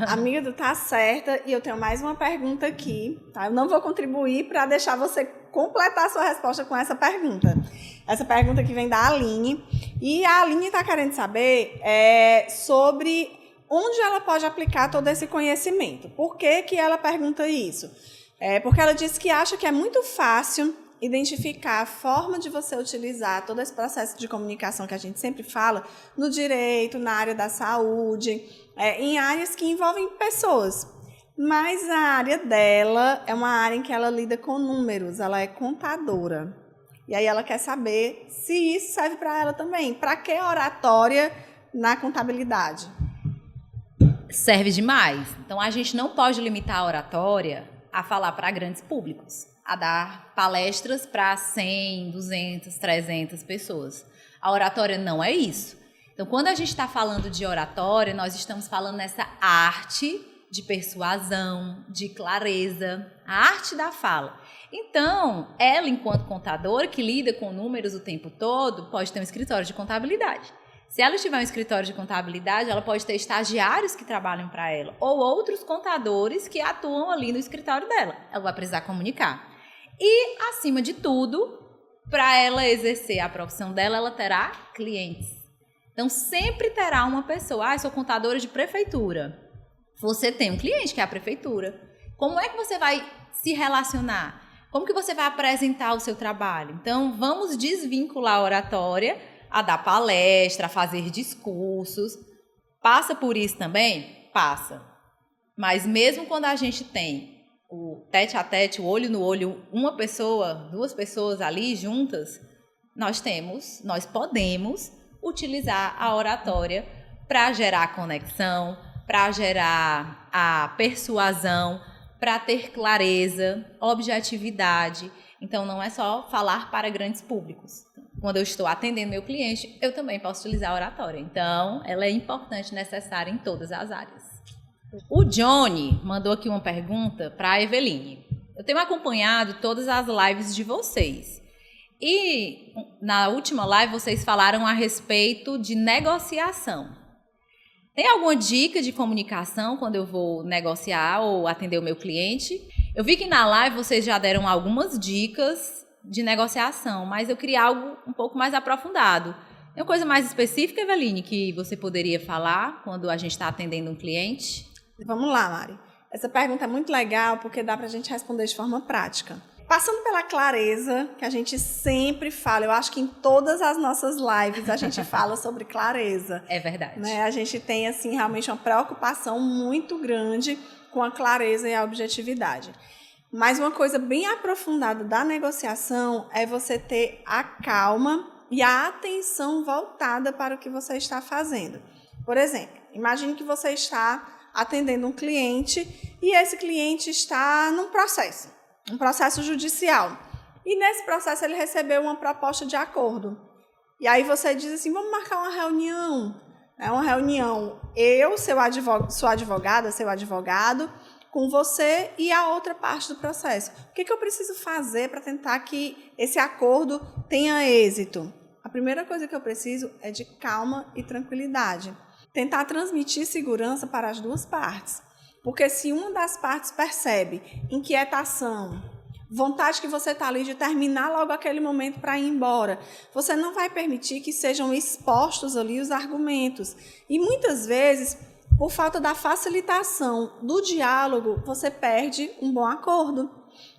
Amiga, tu tá certa, e eu tenho mais uma pergunta aqui, tá? Eu não vou contribuir para deixar você completar a sua resposta com essa pergunta. Essa pergunta que vem da Aline, e a Aline está querendo saber sobre onde ela pode aplicar todo esse conhecimento. Por que que ela pergunta isso? Porque ela disse que acha que é muito fácil identificar a forma de você utilizar todo esse processo de comunicação que a gente sempre fala, no direito, na área da saúde, em áreas que envolvem pessoas. Mas a área dela é uma área em que ela lida com números, ela é contadora. E aí ela quer saber se isso serve para ela também. Para que oratória na contabilidade? Serve demais. Então, a gente não pode limitar a oratória a falar para grandes públicos, a dar palestras para 100, 200, 300 pessoas. A oratória não é isso. Então, quando a gente está falando de oratória, nós estamos falando nessa arte de persuasão, de clareza, a arte da fala. Então, ela, enquanto contadora, que lida com números o tempo todo, pode ter um escritório de contabilidade. Se ela tiver um escritório de contabilidade, ela pode ter estagiários que trabalham para ela, ou outros contadores que atuam ali no escritório dela. Ela vai precisar comunicar. E, acima de tudo, para ela exercer a profissão dela, ela terá clientes. Então, sempre terá uma pessoa. Eu sou contadora de prefeitura. Você tem um cliente que é a prefeitura. Como é que você vai se relacionar? Como que você vai apresentar o seu trabalho? Então, vamos desvincular a oratória a dar palestra, a fazer discursos. Passa por isso também? Passa. Mas mesmo quando a gente tem o tete a tete, o olho no olho, uma pessoa, duas pessoas ali juntas, nós podemos utilizar a oratória para gerar conexão, para gerar a persuasão, para ter clareza, objetividade. Então, não é só falar para grandes públicos. Quando eu estou atendendo meu cliente, eu também posso utilizar a oratória. Então, ela é importante e necessária em todas as áreas. O Johnny mandou aqui uma pergunta para a Eveline. Eu tenho acompanhado todas as lives de vocês. E na última live vocês falaram a respeito de negociação. Tem alguma dica de comunicação quando eu vou negociar ou atender o meu cliente? Eu vi que na live vocês já deram algumas dicas de negociação, mas eu queria algo um pouco mais aprofundado. Tem uma coisa mais específica, Eveline, que você poderia falar quando a gente está atendendo um cliente? Vamos lá, Mari. Essa pergunta é muito legal porque dá para a gente responder de forma prática. Passando pela clareza, que a gente sempre fala, eu acho que em todas as nossas lives a gente fala sobre clareza. É verdade. Né? A gente tem, assim, realmente uma preocupação muito grande com a clareza e a objetividade. Mas uma coisa bem aprofundada da negociação é você ter a calma e a atenção voltada para o que você está fazendo. Por exemplo, imagine que você está atendendo um cliente e esse cliente está num processo. Um processo judicial. E nesse processo ele recebeu uma proposta de acordo. E aí você diz assim, vamos marcar uma reunião. É uma reunião, eu, sua advogada, seu advogado, com você e a outra parte do processo. O que eu preciso fazer para tentar que esse acordo tenha êxito? A primeira coisa que eu preciso é de calma e tranquilidade. Tentar transmitir segurança para as duas partes. Porque se uma das partes percebe inquietação, vontade que você está ali de terminar logo aquele momento para ir embora, você não vai permitir que sejam expostos ali os argumentos. E muitas vezes, por falta da facilitação do diálogo, você perde um bom acordo.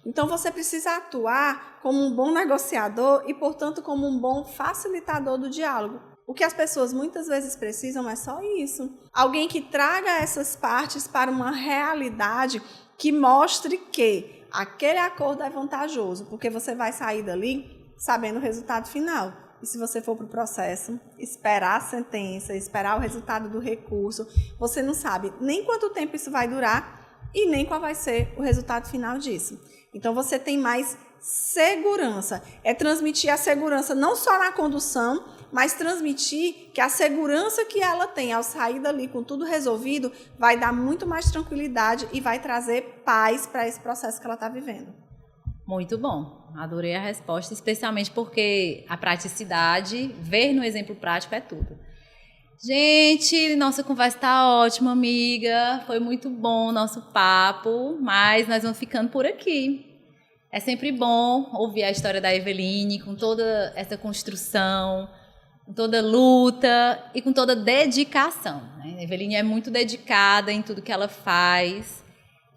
Então, você precisa atuar como um bom negociador e, portanto, como um bom facilitador do diálogo. O que as pessoas muitas vezes precisam é só isso. Alguém que traga essas partes para uma realidade que mostre que aquele acordo é vantajoso, porque você vai sair dali sabendo o resultado final. E se você for para o processo, esperar a sentença, esperar o resultado do recurso, você não sabe nem quanto tempo isso vai durar e nem qual vai ser o resultado final disso. Então, você tem mais segurança. É transmitir a segurança não só na condução, mas transmitir que a segurança que ela tem ao sair dali com tudo resolvido vai dar muito mais tranquilidade e vai trazer paz para esse processo que ela está vivendo. Muito bom. Adorei a resposta, especialmente porque a praticidade, ver no exemplo prático é tudo. Gente, nossa conversa está ótima, amiga. Foi muito bom o nosso papo, mas nós vamos ficando por aqui. É sempre bom ouvir a história da Eveline com toda essa construção, com toda luta e com toda dedicação, né? A Eveline é muito dedicada em tudo que ela faz.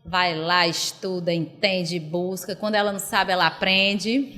Vai lá, estuda, entende, busca. Quando ela não sabe, ela aprende.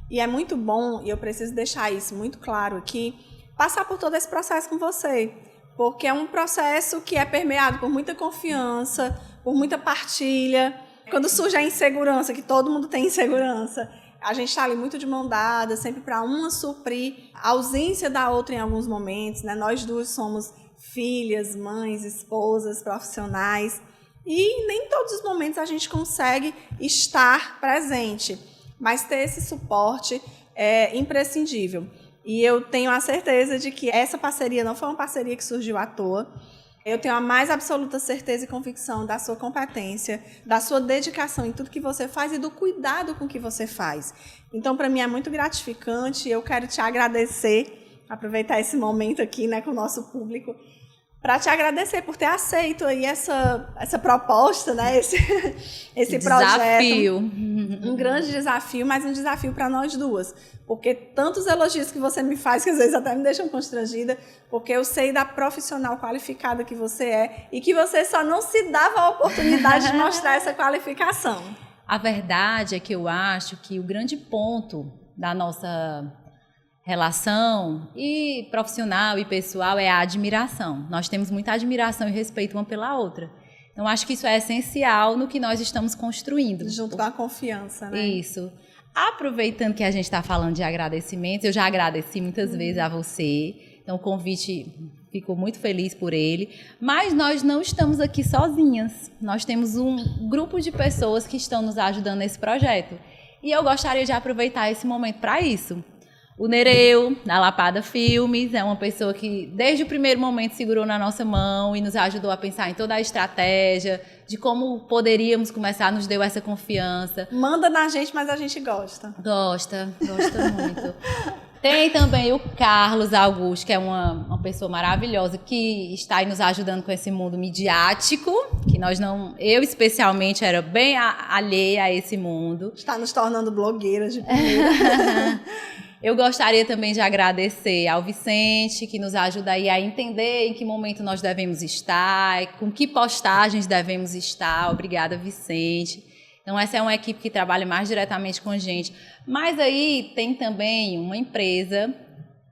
E é muito bom, e eu preciso deixar isso muito claro aqui, passar por todo esse processo com você. Porque é um processo que é permeado por muita confiança, por muita partilha. Quando surge a insegurança, que todo mundo tem insegurança, a gente está ali muito de mão dada, sempre para uma suprir a ausência da outra em alguns momentos, né? Nós duas somos filhas, mães, esposas, profissionais, e nem todos os momentos a gente consegue estar presente, mas ter esse suporte é imprescindível. E eu tenho a certeza de que essa parceria não foi uma parceria que surgiu à toa. Eu tenho a mais absoluta certeza e convicção da sua competência, da sua dedicação em tudo que você faz e do cuidado com que você faz. Então, para mim, é muito gratificante. Eu quero te agradecer, aproveitar esse momento aqui, né, com o nosso público, para te agradecer por ter aceito aí essa proposta, né, esse desafio. Projeto. Um grande desafio, mas um desafio para nós duas. Porque tantos elogios que você me faz, que às vezes até me deixam constrangida, porque eu sei da profissional qualificada que você é e que você só não se dava a oportunidade de mostrar essa qualificação. A verdade é que eu acho que o grande ponto da nossa relação e profissional e pessoal é a admiração. Nós temos muita admiração e respeito uma pela outra. Então, acho que isso é essencial no que nós estamos construindo. Junto com a confiança, né? Isso. Aproveitando que a gente está falando de agradecimentos, eu já agradeci muitas vezes a você. Então, o convite, fico muito feliz por ele. Mas nós não estamos aqui sozinhas. Nós temos um grupo de pessoas que estão nos ajudando nesse projeto. E eu gostaria de aproveitar esse momento para isso. O Nereu, da Lapada Filmes, é uma pessoa que, desde o primeiro momento, segurou na nossa mão e nos ajudou a pensar em toda a estratégia, de como poderíamos começar, nos deu essa confiança. Manda na gente, mas a gente gosta. Gosta muito. Tem também o Carlos Augusto, que é uma pessoa maravilhosa, que está aí nos ajudando com esse mundo midiático, que eu especialmente era bem alheia a esse mundo. Está nos tornando blogueiras de primeira. Eu gostaria também de agradecer ao Vicente, que nos ajuda aí a entender em que momento nós devemos estar, com que postagens devemos estar. Obrigada, Vicente. Então, essa é uma equipe que trabalha mais diretamente com a gente. Mas aí tem também uma empresa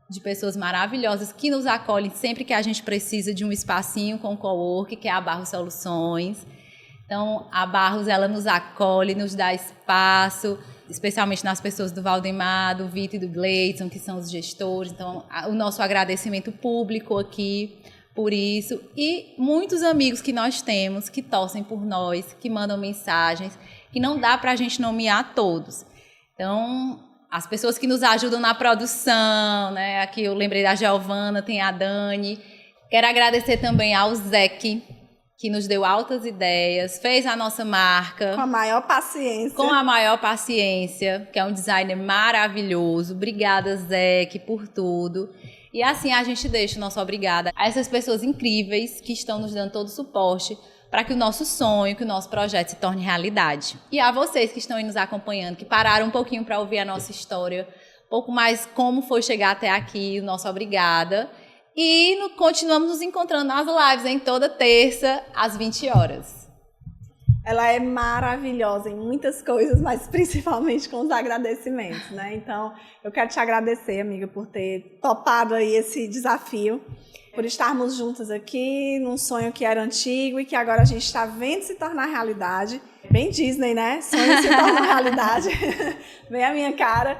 de pessoas maravilhosas que nos acolhem sempre que a gente precisa de um espacinho com cowork, que é a Barros Soluções. Então, a Barros, ela nos acolhe, nos dá espaço, especialmente nas pessoas do Valdemar, do Vitor e do Gleidson, que são os gestores. Então, o nosso agradecimento público aqui por isso. E muitos amigos que nós temos, que torcem por nós, que mandam mensagens, que não dá para a gente nomear todos. Então, as pessoas que nos ajudam na produção, né? Aqui eu lembrei da Giovana, tem a Dani. Quero agradecer também ao Zeke, que nos deu altas ideias, fez a nossa marca. Com a maior paciência. Com a maior paciência, que é um designer maravilhoso. Obrigada, Zeke, por tudo. E assim a gente deixa o nosso obrigada a essas pessoas incríveis que estão nos dando todo o suporte para que o nosso sonho, que o nosso projeto se torne realidade. E a vocês que estão aí nos acompanhando, que pararam um pouquinho para ouvir a nossa história, um pouco mais como foi chegar até aqui, o nosso obrigada. E continuamos nos encontrando nas lives, em toda terça, às 20 horas. ela é maravilhosa em muitas coisas, mas principalmente com os agradecimentos, né? Então, eu quero te agradecer, amiga, por ter topado aí esse desafio, por estarmos juntas aqui num sonho que era antigo e que agora a gente está vendo se tornar realidade. Bem Disney, né? Sonho se tornar realidade. Bem a minha cara.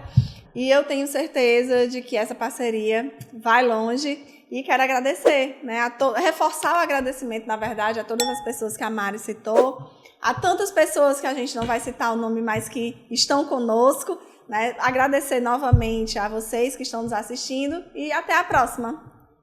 E eu tenho certeza de que essa parceria vai longe. E quero agradecer, né? Reforçar o agradecimento, na verdade, a todas as pessoas que a Mari citou, a tantas pessoas que a gente não vai citar o nome, mas que estão conosco, né? Agradecer novamente a vocês que estão nos assistindo e até a próxima.